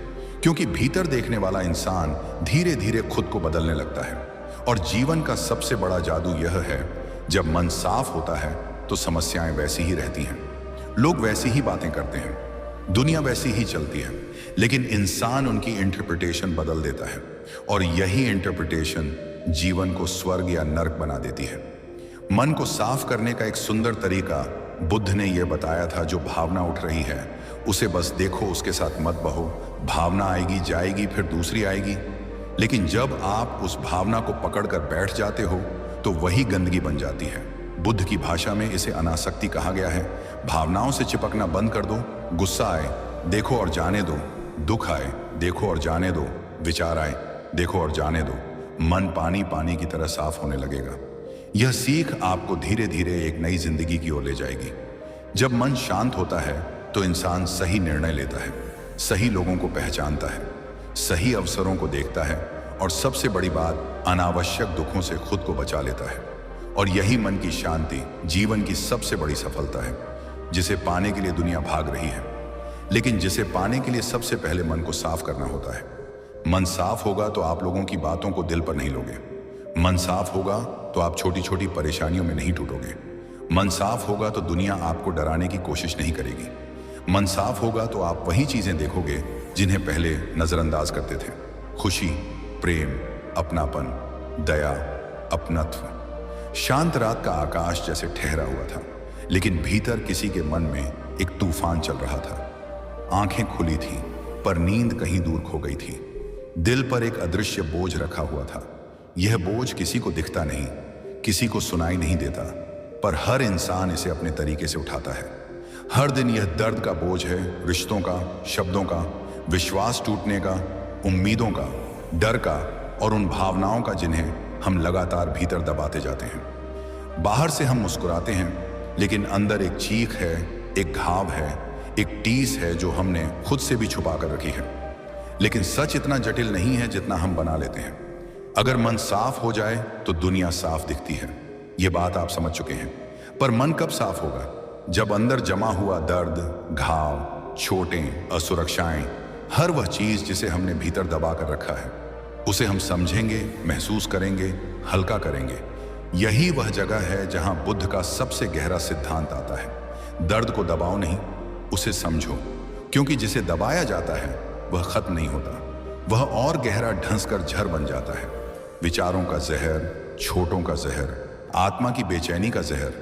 क्योंकि भीतर देखने वाला इंसान धीरे धीरे खुद को बदलने लगता है। और जीवन का सबसे बड़ा जादू यह है, जब मन साफ होता है तो समस्याएं वैसी ही रहती हैं, लोग वैसी ही बातें करते हैं, दुनिया वैसी ही चलती है, लेकिन इंसान उनकी इंटरप्रिटेशन बदल देता है और यही इंटरप्रिटेशन जीवन को स्वर्ग या नरक बना देती है। मन को साफ करने का एक सुंदर तरीका बुद्ध ने यह बताया था, जो भावना उठ रही है उसे बस देखो, उसके साथ मत बहो। भावना आएगी जाएगी, फिर दूसरी आएगी, लेकिन जब आप उस भावना को पकड़कर बैठ जाते हो तो वही गंदगी बन जाती है। बुद्ध की भाषा में इसे अनासक्ति कहा गया है। भावनाओं से चिपकना बंद कर दो। गुस्सा आए देखो और जाने दो, दुख आए देखो और जाने दो, विचार आए देखो और जाने दो। मन पानी पानी की तरह साफ होने लगेगा। यह सीख आपको धीरे धीरे एक नई जिंदगी की ओर ले जाएगी। जब मन शांत होता है तो इंसान सही निर्णय लेता है, सही लोगों को पहचानता है, सही अवसरों को देखता है और सबसे बड़ी बात, अनावश्यक दुखों से खुद को बचा लेता है। और यही मन की शांति जीवन की सबसे बड़ी सफलता है, जिसे पाने के लिए दुनिया भाग रही है, लेकिन जिसे पाने के लिए सबसे पहले मन को साफ करना होता है। मन साफ होगा तो आप लोगों की बातों को दिल पर नहीं लोगे। मन साफ होगा तो आप छोटी छोटी परेशानियों में नहीं टूटोगे। मन साफ होगा तो दुनिया आपको डराने की कोशिश नहीं करेगी। मन साफ होगा तो आप वही चीजें देखोगे जिन्हें पहले नजरअंदाज करते थे। खुशी, प्रेम, अपनापन, दया, अपनत्व। शांत रात का आकाश जैसे ठहरा हुआ था, लेकिन भीतर किसी के मन में एक तूफान चल रहा था। आंखें खुली थीं, पर नींद कहीं दूर खो गई थी। दिल पर एक अदृश्य बोझ रखा हुआ था। यह बोझ किसी को दिखता नहीं, किसी को सुनाई नहीं देता, पर हर इंसान इसे अपने तरीके से उठाता है। हर दिन यह दर्द का बोझ है, रिश्तों का, शब्दों का, विश्वास टूटने का, उम्मीदों का, डर का और उन भावनाओं का जिन्हें हम लगातार भीतर दबाते जाते हैं। बाहर से हम मुस्कुराते हैं, लेकिन अंदर एक चीख है, एक घाव है, एक टीस है जो हमने खुद से भी छुपा कर रखी है। लेकिन सच इतना जटिल नहीं है जितना हम बना लेते हैं। अगर मन साफ हो जाए तो दुनिया साफ दिखती है, ये बात आप समझ चुके हैं। पर मन कब साफ होगा? जब अंदर जमा हुआ दर्द, घाव, चोटें, असुरक्षाएं, हर वह चीज जिसे हमने भीतर दबा कर रखा है, उसे हम समझेंगे, महसूस करेंगे, हल्का करेंगे। यही वह जगह है जहां बुद्ध का सबसे गहरा सिद्धांत आता है। दर्द को दबाओ नहीं, उसे समझो, क्योंकि जिसे दबाया जाता है वह खत्म नहीं होता, वह और गहरा ढंस कर झर बन जाता है। विचारों का जहर, छोटों का जहर, आत्मा की बेचैनी का जहर।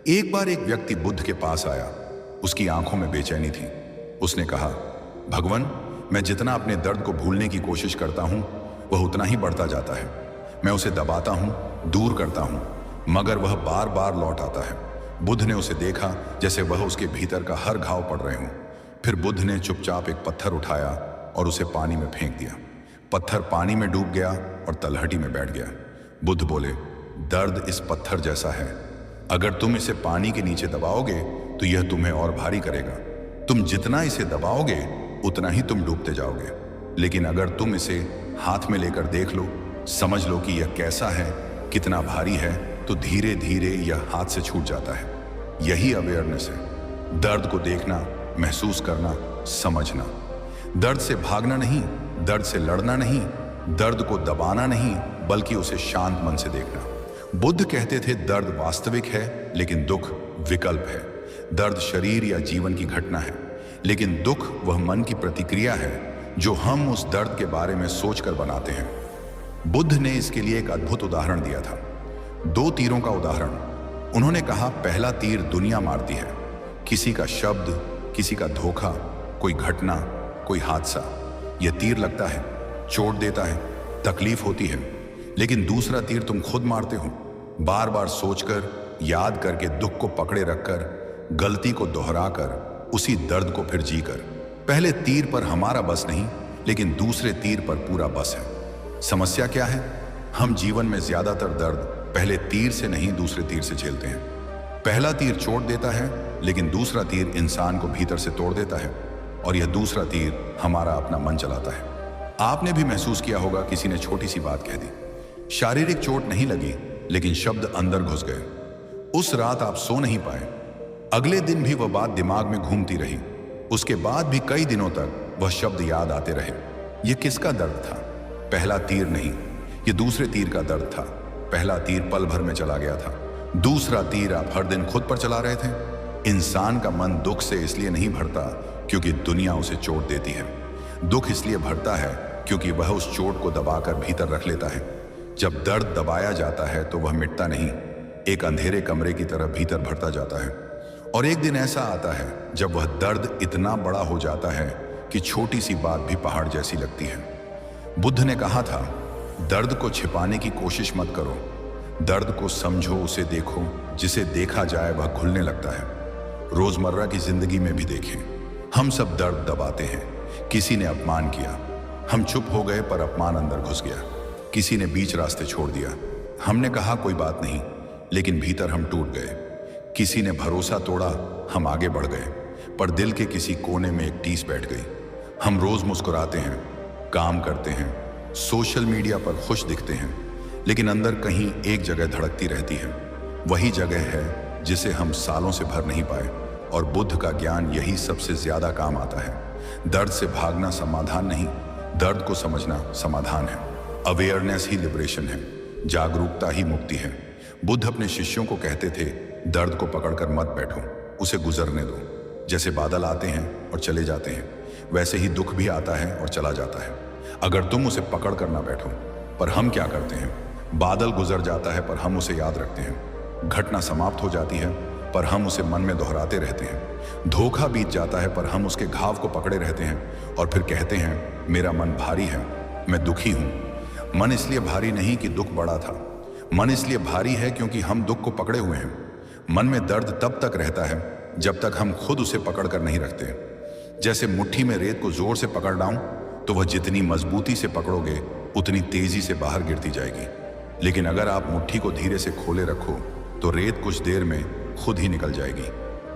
एक बार एक व्यक्ति बुद्ध के पास आया। उसकी आंखों में बेचैनी थी। उसने कहा, भगवान, मैं जितना अपने दर्द को भूलने की कोशिश करता हूं वह उतना ही बढ़ता जाता है। मैं उसे दबाता हूं, दूर करता हूं, मगर वह बार बार लौट आता है। बुद्ध ने उसे देखा जैसे वह उसके भीतर का हर घाव पड़ रहे हों। फिर बुद्ध ने चुपचाप एक पत्थर उठाया और उसे पानी में फेंक दिया। पत्थर पानी में डूब गया और तलहटी में बैठ गया। बुद्ध बोले, दर्द इस पत्थर जैसा है। अगर तुम इसे पानी के नीचे दबाओगे तो यह तुम्हें और भारी करेगा। तुम जितना इसे दबाओगे उतना ही तुम डूबते जाओगे। लेकिन अगर तुम इसे हाथ में लेकर देख लो, समझ लो कि यह कैसा है, कितना भारी है, तो धीरे धीरे यह हाथ से छूट जाता है। यही अवेयरनेस है। दर्द को देखना, महसूस करना, समझना। दर्द से भागना नहीं, दर्द से लड़ना नहीं, दर्द को दबाना नहीं, बल्कि उसे शांत मन से देखना। बुद्ध कहते थे, दर्द वास्तविक है लेकिन दुख विकल्प है। दर्द शरीर या जीवन की घटना है, लेकिन दुख वह मन की प्रतिक्रिया है जो हम उस दर्द के बारे में सोचकर बनाते हैं। बुद्ध ने इसके लिए एक अद्भुत उदाहरण दिया था। 2 तीरों का उदाहरण। उन्होंने कहा, पहला तीर दुनिया मारती है, किसी का शब्द, किसी का धोखा, कोई घटना, कोई हादसा। यह तीर लगता है, चोट देता है, तकलीफ होती है। लेकिन दूसरा तीर तुम खुद मारते हो, बार बार सोचकर, याद करके, दुख को पकड़े रखकर, गलती को दोहराकर, उसी दर्द को फिर जीकर। पहले तीर पर हमारा बस नहीं, लेकिन दूसरे तीर पर पूरा बस है। समस्या क्या है? हम जीवन में ज्यादातर दर्द पहले तीर से नहीं, दूसरे तीर से झेलते हैं। पहला तीर चोट देता है, लेकिन दूसरा तीर इंसान को भीतर से तोड़ देता है, और यह दूसरा तीर हमारा अपना मन चलाता है। आपने भी महसूस किया होगा, किसी ने छोटी सी बात कह दी, शारीरिक चोट नहीं लगी, लेकिन शब्द अंदर घुस गए। उस रात आप सो नहीं पाए। अगले दिन भी वह बात दिमाग में घूमती रही। उसके बाद भी कई दिनों तक वह शब्द याद आते रहे। ये किसका दर्द था? पहला तीर नहीं, ये दूसरे तीर का दर्द था। पहला तीर पल भर में चला गया था, दूसरा तीर आप हर दिन खुद पर चला रहे थे। इंसान का मन दुख से इसलिए नहीं भरता क्योंकि दुनिया उसे चोट देती है। दुख इसलिए भरता है क्योंकि वह उस चोट को दबाकर भीतर रख लेता है। जब दर्द दबाया जाता है तो वह मिटता नहीं, एक अंधेरे कमरे की तरह भीतर भरता जाता है। और एक दिन ऐसा आता है जब वह दर्द इतना बड़ा हो जाता है कि छोटी सी बात भी पहाड़ जैसी लगती है। बुद्ध ने कहा था, दर्द को छिपाने की कोशिश मत करो, दर्द को समझो, उसे देखो। जिसे देखा जाए वह घुलने लगता है। रोजमर्रा की जिंदगी में भी देखें, हम सब दर्द दबाते हैं। किसी ने अपमान किया, हम चुप हो गए पर अपमान अंदर घुस गया। किसी ने बीच रास्ते छोड़ दिया, हमने कहा कोई बात नहीं, लेकिन भीतर हम टूट गए। किसी ने भरोसा तोड़ा, हम आगे बढ़ गए, पर दिल के किसी कोने में एक टीस बैठ गई। हम रोज मुस्कुराते हैं, काम करते हैं, सोशल मीडिया पर खुश दिखते हैं, लेकिन अंदर कहीं एक जगह धड़कती रहती है। वही जगह है जिसे हम सालों से भर नहीं पाए। और बुद्ध का ज्ञान यही सबसे ज्यादा काम आता है। दर्द से भागना समाधान नहीं, दर्द को समझना समाधान है। अवेयरनेस ही लिबरेशन है, जागरूकता ही मुक्ति है। बुद्ध अपने शिष्यों को कहते थे, दर्द को पकड़कर मत बैठो, उसे गुजरने दो। जैसे बादल आते हैं और चले जाते हैं, वैसे ही दुख भी आता है और चला जाता है, अगर तुम उसे पकड़ कर ना बैठो। पर हम क्या करते हैं? बादल गुजर जाता है पर हम उसे याद रखते हैं। घटना समाप्त हो जाती है पर हम उसे मन में दोहराते रहते हैं। धोखा बीत जाता है पर हम उसके घाव को पकड़े रहते हैं और फिर कहते हैं, मेरा मन भारी है, मैं दुखी हूं। मन इसलिए भारी नहीं कि दुख बड़ा था, मन इसलिए भारी है क्योंकि हम दुख को पकड़े हुए हैं। मन में दर्द तब तक रहता है जब तक हम खुद उसे पकड़ कर नहीं रखते। जैसे मुट्ठी में रेत को जोर से पकड़ लाऊं तो वह जितनी मजबूती से पकड़ोगे उतनी तेजी से बाहर गिरती जाएगी। लेकिन अगर आप मुट्ठी को धीरे से खोले रखो तो रेत कुछ देर में खुद ही निकल जाएगी।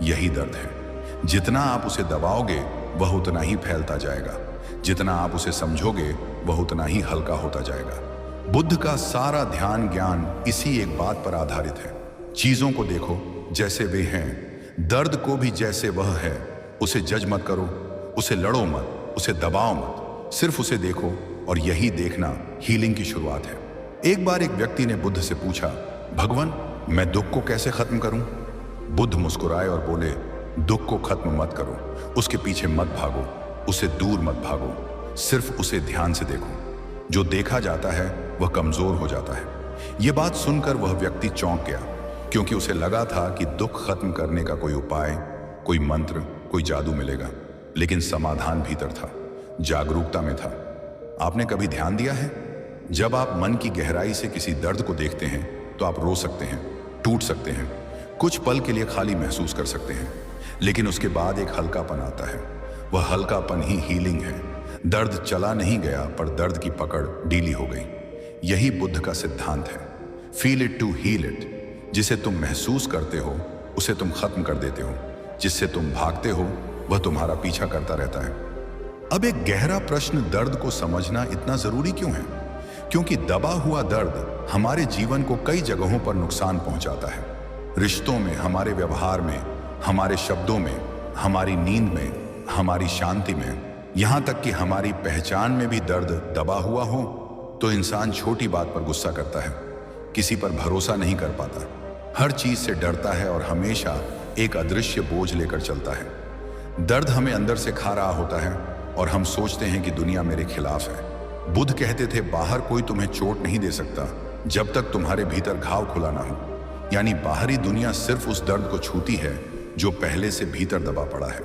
यही दर्द है, जितना आप उसे दबाओगे वह उतना ही फैलता जाएगा, जितना आप उसे समझोगे वह उतना ही हल्का होता जाएगा। बुद्ध का सारा ध्यान ज्ञान इसी एक बात पर आधारित है, चीजों को देखो जैसे वे हैं, दर्द को भी जैसे वह है। उसे जज मत करो, उसे लड़ो मत, उसे दबाओ मत, सिर्फ उसे देखो। और यही देखना हीलिंग की शुरुआत है। एक बार एक व्यक्ति ने बुद्ध से पूछा, भगवान मैं दुख को कैसे खत्म करूं? बुद्ध मुस्कुराए और बोले, दुख को खत्म मत करो, उसके पीछे मत भागो, उसे दूर मत भागो, सिर्फ उसे ध्यान से देखो। जो देखा जाता है वह कमजोर हो जाता है। यह बात सुनकर वह व्यक्ति चौंक गया, क्योंकि उसे लगा था कि दुख खत्म करने का कोई उपाय, कोई मंत्र, कोई जादू मिलेगा। लेकिन समाधान भीतर था, जागरूकता में था। आपने कभी ध्यान दिया है, जब आप मन की गहराई से किसी दर्द को देखते हैं तो आप रो सकते हैं, टूट सकते हैं, कुछ पल के लिए खाली महसूस कर सकते हैं, लेकिन उसके बाद एक हल्कापन आता है। वह हल्कापन ही हीलिंग है। दर्द चला नहीं गया पर दर्द की पकड़ ढीली हो गई। यही बुद्ध का सिद्धांत है, feel it to heal it. जिसे तुम महसूस करते हो उसे तुम खत्म कर देते हो, जिससे तुम भागते हो वह तुम्हारा पीछा करता रहता है। अब एक गहरा प्रश्न, दर्द को समझना इतना जरूरी क्यों है? क्योंकि दबा हुआ दर्द हमारे जीवन को कई जगहों पर नुकसान पहुंचाता है। रिश्तों में, हमारे व्यवहार में, हमारे शब्दों में, हमारी नींद में, हमारी शांति में, यहां तक कि हमारी पहचान में भी दर्द दबा हुआ हो तो इंसान छोटी बात पर गुस्सा करता है, किसी पर भरोसा नहीं कर पाता, हर चीज से डरता है और हमेशा एक अदृश्य बोझ लेकर चलता है। दर्द हमें अंदर से खा रहा होता है और हम सोचते हैं कि दुनिया मेरे खिलाफ है। बुद्ध कहते थे, बाहर कोई तुम्हें चोट नहीं दे सकता जब तक तुम्हारे भीतर घाव खुला ना हो। यानी बाहरी दुनिया सिर्फ उस दर्द को छूती है जो पहले से भीतर दबा पड़ा है।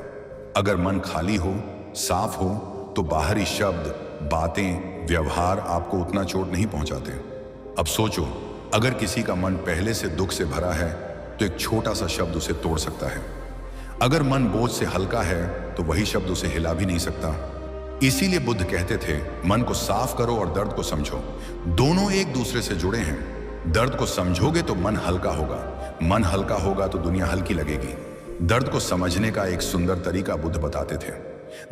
अगर मन खाली हो, साफ हो, तो बाहरी शब्द, बातें, व्यवहार आपको उतना चोट नहीं पहुंचाते। अब सोचो, अगर किसी का मन पहले से दुख से भरा है तो एक छोटा सा शब्द उसे तोड़ सकता है। अगर मन बोझ से हल्का है तो वही शब्द उसे हिला भी नहीं सकता। इसीलिए बुद्ध कहते थे, मन को साफ करो और दर्द को समझो, दोनों एक दूसरे से जुड़े हैं। दर्द को समझोगे तो मन हल्का होगा, मन हल्का होगा तो दुनिया हल्की लगेगी। दर्द को समझने का एक सुंदर तरीका बुद्ध बताते थे,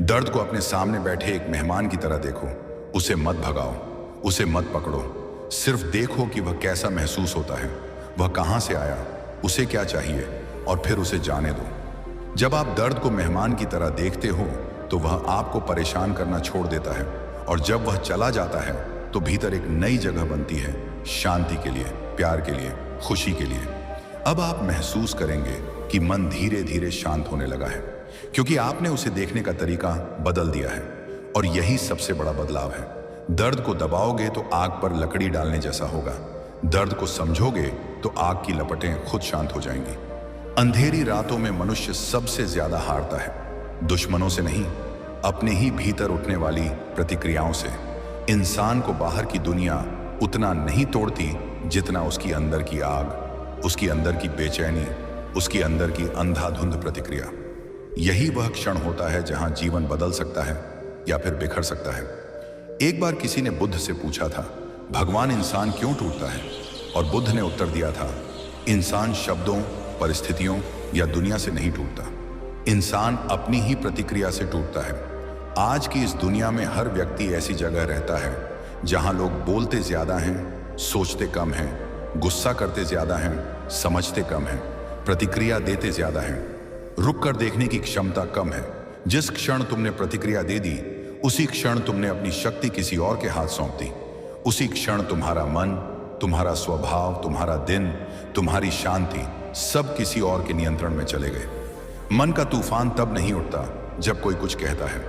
दर्द को अपने सामने बैठे एक मेहमान की तरह देखो, उसे मत भगाओ, उसे मत पकड़ो, सिर्फ देखो कि वह कैसा महसूस होता है, वह कहां से आया, उसे क्या चाहिए, और फिर उसे जाने दो। जब आप दर्द को मेहमान की तरह देखते हो तो वह आपको परेशान करना छोड़ देता है और जब वह चला जाता है तो भीतर एक नई जगह बनती है, शांति के लिए, प्यार के लिए, खुशी के लिए। अब आप महसूस करेंगे कि मन धीरे धीरे शांत होने लगा है, क्योंकि आपने उसे देखने का तरीका बदल दिया है। और यही सबसे बड़ा बदलाव है। दर्द को दबाओगे तो आग पर लकड़ी डालने जैसा होगा। दर्द को समझोगे तो आग की लपटें खुद शांत हो जाएंगी। अंधेरी रातों में मनुष्य सबसे ज्यादा हारता है, दुश्मनों से नहीं, अपने ही भीतर उठने वाली प्रतिक्रियाओं से। इंसान को बाहर की दुनिया उतना नहीं तोड़ती जितना उसकी अंदर की आग, उसकी अंदर की बेचैनी, उसकी अंदर की अंधाधुंध प्रतिक्रिया। यही वह क्षण होता है जहां जीवन बदल सकता है या फिर बिखर सकता है। एक बार किसी ने बुद्ध से पूछा था, भगवान इंसान क्यों टूटता है? और बुद्ध ने उत्तर दिया था, इंसान शब्दों, परिस्थितियों या दुनिया से नहीं टूटता, इंसान अपनी ही प्रतिक्रिया से टूटता है। आज की इस दुनिया में हर व्यक्ति ऐसी जगह रहता है जहां लोग बोलते ज्यादा हैं, सोचते कम हैं, गुस्सा करते ज्यादा हैं, समझते कम हैं, प्रतिक्रिया देते ज्यादा हैं, रुक कर देखने की क्षमता कम है। जिस क्षण तुमने प्रतिक्रिया दे दी, उसी क्षण तुमने अपनी शक्ति किसी और के हाथ सौंप दी। उसी क्षण तुम्हारा मन, तुम्हारा स्वभाव, तुम्हारा दिन, तुम्हारी शांति सब किसी और के नियंत्रण में चले गए। मन का तूफान तब नहीं उठता जब कोई कुछ कहता है।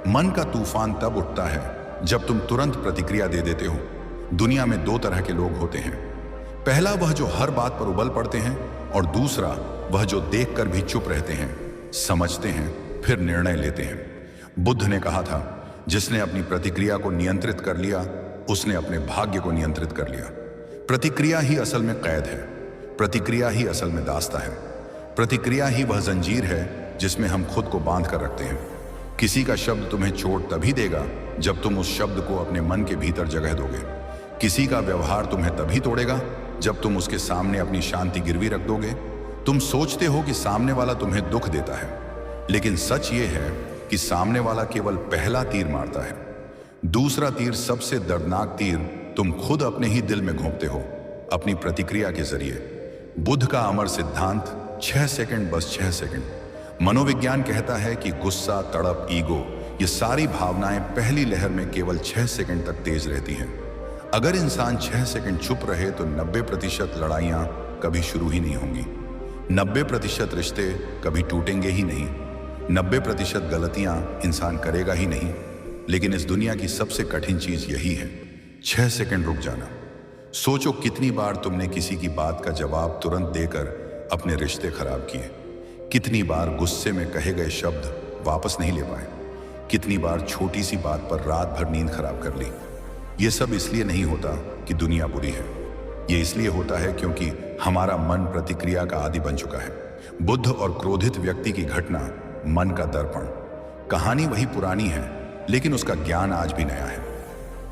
मन का तूफान तब उठता है जब तुम तुरंत प्रतिक्रिया दे देते हो। दुनिया में दो तरह के लोग होते हैं, पहला वह जो हर बात पर उबल पड़ते हैं, और दूसरा वह जो देखकर भी चुप रहते हैं, समझते हैं, फिर निर्णय लेते हैं। बुद्ध ने कहा था, जिसने अपनी प्रतिक्रिया को नियंत्रित कर लिया, उसने अपने भाग्य को नियंत्रित कर लिया। प्रतिक्रिया ही असल में कैद है, प्रतिक्रिया ही असल में दास्ता है, प्रतिक्रिया ही वह जंजीर है जिसमें हम खुद को बांध कर रखते हैं। किसी का शब्द तुम्हें चोट तभी देगा जब तुम उस शब्द को अपने मन के भीतर जगह दोगे। किसी का व्यवहार तुम्हें तभी तोड़ेगा जब तुम उसके सामने अपनी शांति गिरवी रख दोगे। तुम सोचते हो कि सामने वाला तुम्हें दुख देता है, लेकिन सच ये है कि सामने वाला केवल पहला तीर मारता है। दूसरा तीर, सबसे दर्दनाक तीर, तुम खुद अपने ही दिल में घोंपते हो, अपनी प्रतिक्रिया के जरिए। बुद्ध का अमर सिद्धांत, 6 सेकंड, बस 6 सेकंड। मनोविज्ञान कहता है कि गुस्सा, तड़प, ईगो, ये सारी भावनाएं पहली लहर में केवल 6 सेकंड तक तेज रहती हैं। अगर इंसान 6 सेकंड चुप रहे तो 90% लड़ाइयां कभी शुरू ही नहीं होंगी, 90% रिश्ते कभी टूटेंगे ही नहीं, 90% गलतियां इंसान करेगा ही नहीं। लेकिन इस दुनिया की सबसे कठिन चीज यही है, 6 सेकंड रुक जाना। सोचो कितनी बार तुमने किसी की बात का जवाब तुरंत देकर अपने रिश्ते खराब किए, कितनी बार गुस्से में कहे गए शब्द वापस नहीं ले पाए, कितनी बार छोटी सी बात पर रात भर नींद खराब कर ली। ये सब इसलिए नहीं होता कि दुनिया बुरी है, ये इसलिए होता है क्योंकि हमारा मन प्रतिक्रिया का आदी बन चुका है। बुद्ध और क्रोधित व्यक्ति की घटना, मन का दर्पण। कहानी वही पुरानी है, लेकिन उसका ज्ञान आज भी नया है।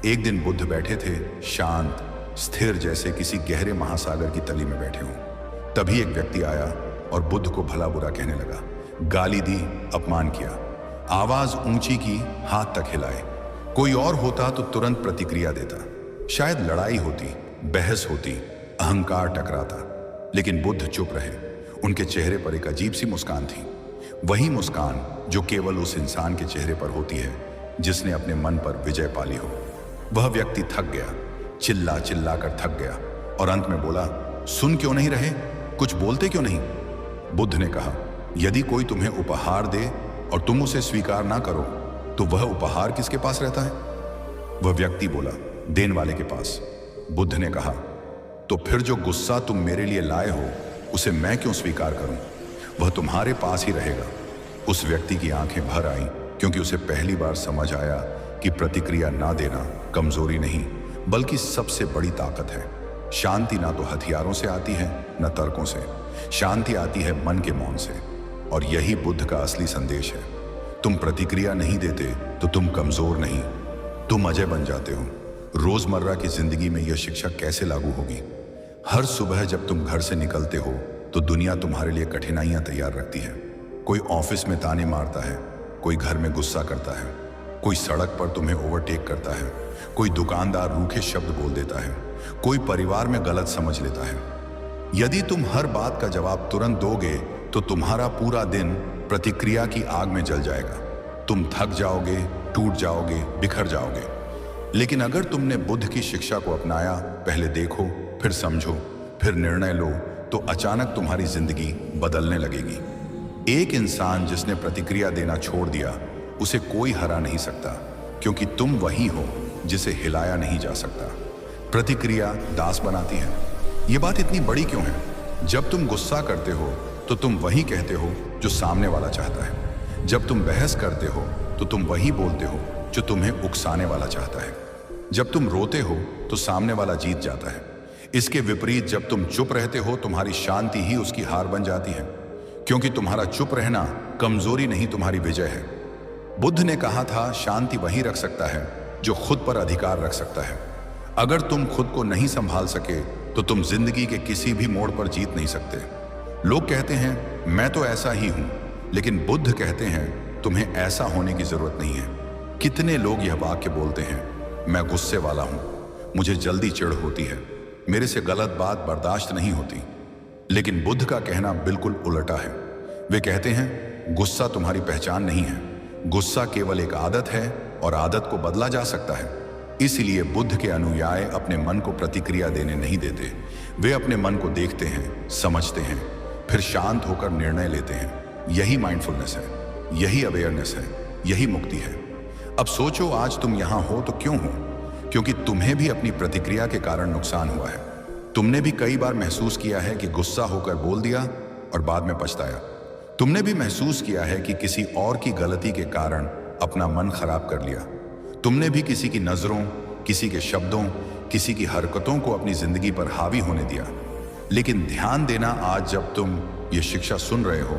एक दिन बुद्ध बैठे थे, शांत, स्थिर, जैसे किसी गहरे महासागर की तली में बैठे हों। तभी एक व्यक्ति आया और बुद्ध को भला बुरा कहने लगा, गाली दी, अपमान किया, आवाज ऊंची की, हाथ तक हिलाए। कोई और होता तो तुरंत प्रतिक्रिया देता, शायद लड़ाई होती, बहस होती, अहंकार टकराता, लेकिन बुद्ध चुप रहे। उनके चेहरे पर एक अजीब सी मुस्कान थी, वही मुस्कान जो केवल उस इंसान के चेहरे पर होती है जिसने अपने मन पर विजय पाली हो। वह व्यक्ति थक गया, चिल्ला चिल्ला कर थक गया, और अंत में बोला, सुन क्यों नहीं रहे, कुछ बोलते क्यों नहीं? बुद्ध ने कहा, यदि कोई तुम्हें उपहार दे और तुम उसे स्वीकार ना करो तो वह उपहार किसके पास रहता है? वह व्यक्ति बोला, देने वाले के पास। बुद्ध ने कहा, तो फिर जो गुस्सा तुम मेरे लिए लाए हो उसे मैं क्यों स्वीकार करूं? वह तुम्हारे पास ही रहेगा। उस व्यक्ति की आंखें भर आईं, क्योंकि उसे पहली बार समझ आया कि प्रतिक्रिया ना देना कमजोरी नहीं, बल्कि सबसे बड़ी ताकत है। शांति ना तो हथियारों से आती है, न तर्कों से। शांति आती है मन के मौन से। और यही बुद्ध का असली संदेश है। तुम प्रतिक्रिया नहीं देते तो तुम कमजोर नहीं, तुम अजय बन जाते हो। रोजमर्रा की जिंदगी में यह शिक्षा कैसे लागू होगी? हर सुबह जब तुम घर से निकलते हो तो दुनिया तुम्हारे लिए कठिनाइयां तैयार रखती है। कोई ऑफिस में ताने मारता है, कोई घर में गुस्सा करता है, कोई सड़क पर तुम्हें ओवरटेक करता है, कोई दुकानदार रूखे शब्द बोल देता है, कोई परिवार में गलत समझ लेता है। यदि तुम हर बात का जवाब तुरंत दोगे तो तुम्हारा पूरा दिन प्रतिक्रिया की आग में जल जाएगा। तुम थक जाओगे, टूट जाओगे, बिखर जाओगे। लेकिन अगर तुमने बुद्ध की शिक्षा को अपनाया, पहले देखो, फिर समझो, फिर निर्णय लो, तो अचानक तुम्हारी जिंदगी बदलने लगेगी। एक इंसान जिसने प्रतिक्रिया देना छोड़ दिया, उसे कोई हरा नहीं सकता, क्योंकि तुम वही हो जिसे हिलाया नहीं जा सकता। प्रतिक्रिया दास बनाती है। ये बात इतनी बड़ी क्यों है? जब तुम गुस्सा करते हो तो तुम वही कहते हो जो सामने वाला चाहता है। जब तुम बहस करते हो तो तुम वही बोलते हो जो तुम्हें उकसाने वाला चाहता है। जब तुम रोते हो तो सामने वाला जीत जाता है। इसके विपरीत जब तुम चुप रहते हो, तुम्हारी शांति ही उसकी हार बन जाती है, क्योंकि तुम्हारा चुप रहना कमजोरी नहीं, तुम्हारी विजय है। बुद्ध ने कहा था, शांति वही रख सकता है जो खुद पर अधिकार रख सकता है। अगर तुम खुद को नहीं संभाल सके तो तुम जिंदगी के किसी भी मोड़ पर जीत नहीं सकते। लोग कहते हैं मैं तो ऐसा ही हूं, लेकिन बुद्ध कहते हैं तुम्हें ऐसा होने की जरूरत नहीं है। कितने लोग यह वाक्य बोलते हैं, मैं गुस्से वाला हूं, मुझे जल्दी चिढ़ होती है, मेरे से गलत बात बर्दाश्त नहीं होती। लेकिन बुद्ध का कहना बिल्कुल उल्टा है। वे कहते हैं गुस्सा तुम्हारी पहचान नहीं है, गुस्सा केवल एक आदत है और आदत को बदला जा सकता है। इसलिए बुद्ध के अनुयायी अपने मन को प्रतिक्रिया देने नहीं देते। वे अपने मन को देखते हैं, समझते हैं, फिर शांत होकर निर्णय लेते हैं। यही माइंडफुलनेस है, यही अवेयरनेस है, यही मुक्ति है। अब सोचो, आज तुम यहां हो तो क्यों हो? क्योंकि तुम्हें भी अपनी प्रतिक्रिया के कारण नुकसान हुआ है। तुमने भी कई बार महसूस किया है कि गुस्सा होकर बोल दिया और बाद में पछताया। तुमने भी महसूस किया है कि किसी और की गलती के कारण अपना मन खराब कर लिया। तुमने भी किसी की नजरों, किसी के शब्दों, किसी की हरकतों को अपनी जिंदगी पर हावी होने दिया। लेकिन ध्यान देना, आज जब तुम ये शिक्षा सुन रहे हो,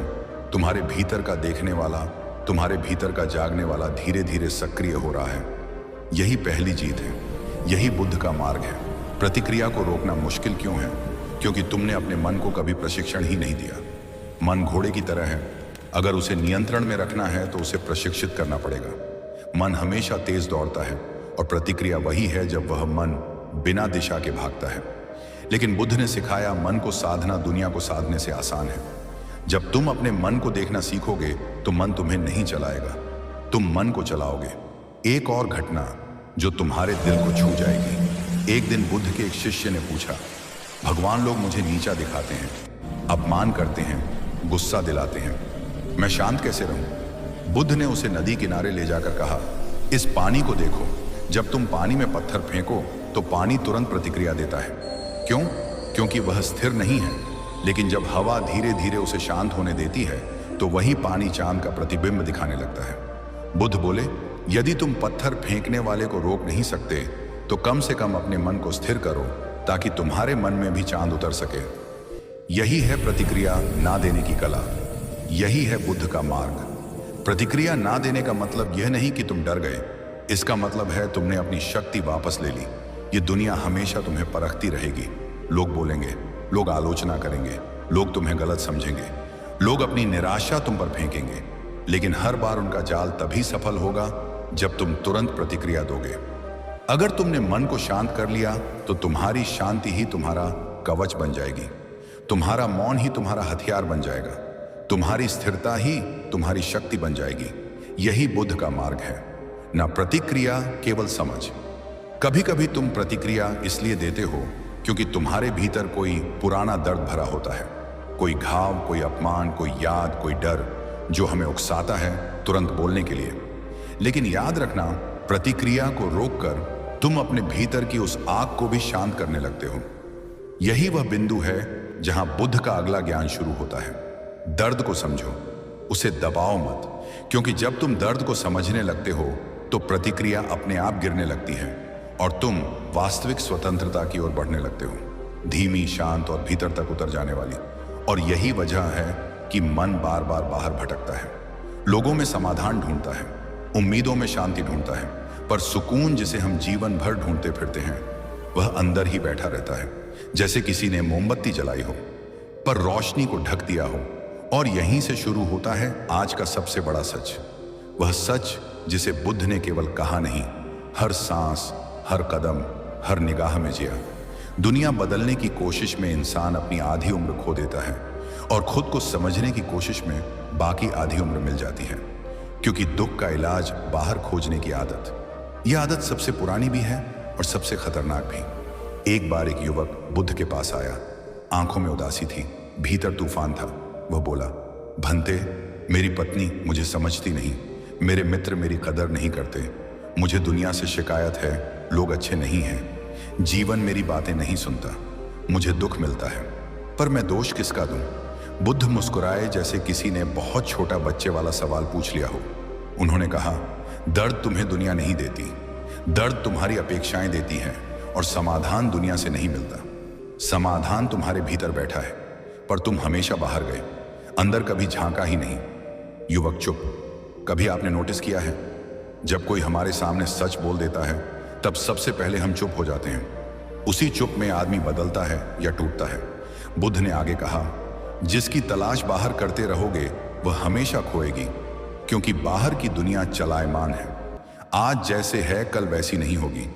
तुम्हारे भीतर का देखने वाला, तुम्हारे भीतर का जागने वाला धीरे धीरे सक्रिय हो रहा है। यही पहली जीत है, यही बुद्ध का मार्ग है। प्रतिक्रिया को रोकना मुश्किल क्यों है? क्योंकि तुमने अपने मन को कभी प्रशिक्षण ही नहीं दिया। मन घोड़े की तरह है, अगर उसे नियंत्रण में रखना है तो उसे प्रशिक्षित करना पड़ेगा। मन हमेशा तेज दौड़ता है और प्रतिक्रिया वही है जब वह मन बिना दिशा के भागता है। लेकिन बुद्ध ने सिखाया, मन को साधना दुनिया को साधने से आसान है। जब तुम अपने मन को देखना सीखोगे तो मन तुम्हें नहीं चलाएगा, तुम मन को चलाओगे। एक और घटना जो तुम्हारे दिल को छू जाएगी। एक दिन बुद्ध के एक शिष्य ने पूछा, भगवान लोग मुझे नीचा दिखाते हैं, अपमान करते हैं, गुस्सा दिलाते हैं, मैं शांत कैसे रहूं? बुद्ध ने उसे नदी किनारे ले जाकर कहा, इस पानी को देखो, जब तुम पानी में पत्थर फेंको तो पानी तुरंत प्रतिक्रिया देता है। क्यों? क्योंकि वह स्थिर नहीं है। लेकिन जब हवा धीरे धीरे उसे शांत होने देती है तो वही पानी चांद का प्रतिबिंब दिखाने लगता है। बुद्ध बोले, यदि तुम पत्थर फेंकने वाले को रोक नहीं सकते तो कम से कम अपने मन को स्थिर करो, ताकि तुम्हारे मन में भी चांद उतर सके। यही है प्रतिक्रिया ना देने की कला, यही है बुद्ध का मार्ग। प्रतिक्रिया ना देने का मतलब यह नहीं कि तुम डर गए, इसका मतलब है तुमने अपनी शक्ति वापस ले ली। ये दुनिया हमेशा तुम्हें परखती रहेगी। लोग बोलेंगे, लोग आलोचना करेंगे, लोग तुम्हें गलत समझेंगे, लोग अपनी निराशा तुम पर फेंकेंगे, लेकिन हर बार उनका जाल तभी सफल होगा जब तुम तुरंत प्रतिक्रिया दोगे। अगर तुमने मन को शांत कर लिया तो तुम्हारी शांति ही तुम्हारा कवच बन जाएगी, तुम्हारा मौन ही तुम्हारा हथियार बन जाएगा, तुम्हारी स्थिरता ही तुम्हारी शक्ति बन जाएगी। यही बुद्ध का मार्ग है, ना प्रतिक्रिया, केवल समझ। कभी कभी तुम प्रतिक्रिया इसलिए देते हो क्योंकि तुम्हारे भीतर कोई पुराना दर्द भरा होता है, कोई घाव, कोई अपमान, कोई याद, कोई डर जो हमें उकसाता है तुरंत बोलने के लिए। लेकिन याद रखना, प्रतिक्रिया को रोककर तुम अपने भीतर की उस आग को भी शांत करने लगते हो। यही वह बिंदु है जहां बुद्ध का अगला ज्ञान शुरू होता है। दर्द को समझो, उसे दबाओ मत, क्योंकि जब तुम दर्द को समझने लगते हो तो प्रतिक्रिया अपने आप गिरने लगती है और तुम वास्तविक स्वतंत्रता की ओर बढ़ने लगते हो, धीमी, शांत और भीतर तक उतर जाने वाली। और यही वजह है कि मन बार बार बाहर भटकता है, लोगों में समाधान ढूंढता है, उम्मीदों में शांति ढूंढता है, पर सुकून जिसे हम जीवन भर ढूंढते फिरते हैं वह अंदर ही बैठा रहता है, जैसे किसी ने मोमबत्ती जलाई हो पर रोशनी को ढक दिया हो। और यहीं से शुरू होता है आज का सबसे बड़ा सच, वह सच जिसे बुद्ध ने केवल कहा नहीं, हर सांस, हर कदम, हर निगाह में जिया। दुनिया बदलने की कोशिश में इंसान अपनी आधी उम्र खो देता है और खुद को समझने की कोशिश में बाकी आधी उम्र मिल जाती है, क्योंकि दुख का इलाज बाहर खोजने की आदत, यह आदत सबसे पुरानी भी है और सबसे खतरनाक भी। एक बार एक युवक बुद्ध के पास आया। आंखों में उदासी थी, भीतर तूफान था। वह बोला, भंते, मेरी पत्नी मुझे समझती नहीं, मेरे मित्र मेरी कदर नहीं करते, मुझे दुनिया से शिकायत है, लोग अच्छे नहीं हैं, जीवन मेरी बातें नहीं सुनता, मुझे दुख मिलता है, पर मैं दोष किसका दूं? बुद्ध मुस्कुराए जैसे किसी ने बहुत छोटा बच्चे वाला सवाल पूछ लिया हो। उन्होंने कहा, दर्द तुम्हें दुनिया नहीं देती, दर्द तुम्हारी अपेक्षाएं देती है, और समाधान दुनिया से नहीं मिलता। समाधान तुम्हारे भीतर बैठा है, पर तुम हमेशा बाहर गए, अंदर कभी झांका ही नहीं। युवक चुप। कभी आपने नोटिस किया है, जब कोई हमारे सामने सच बोल देता है तब सबसे पहले हम चुप हो जाते हैं। उसी चुप में आदमी बदलता है या टूटता है। बुद्ध ने आगे कहा, जिसकी तलाश बाहर करते रहोगे वह हमेशा खोएगी, क्योंकि बाहर की दुनिया चलायमान है। आज जैसे है कल वैसी नहीं होगी।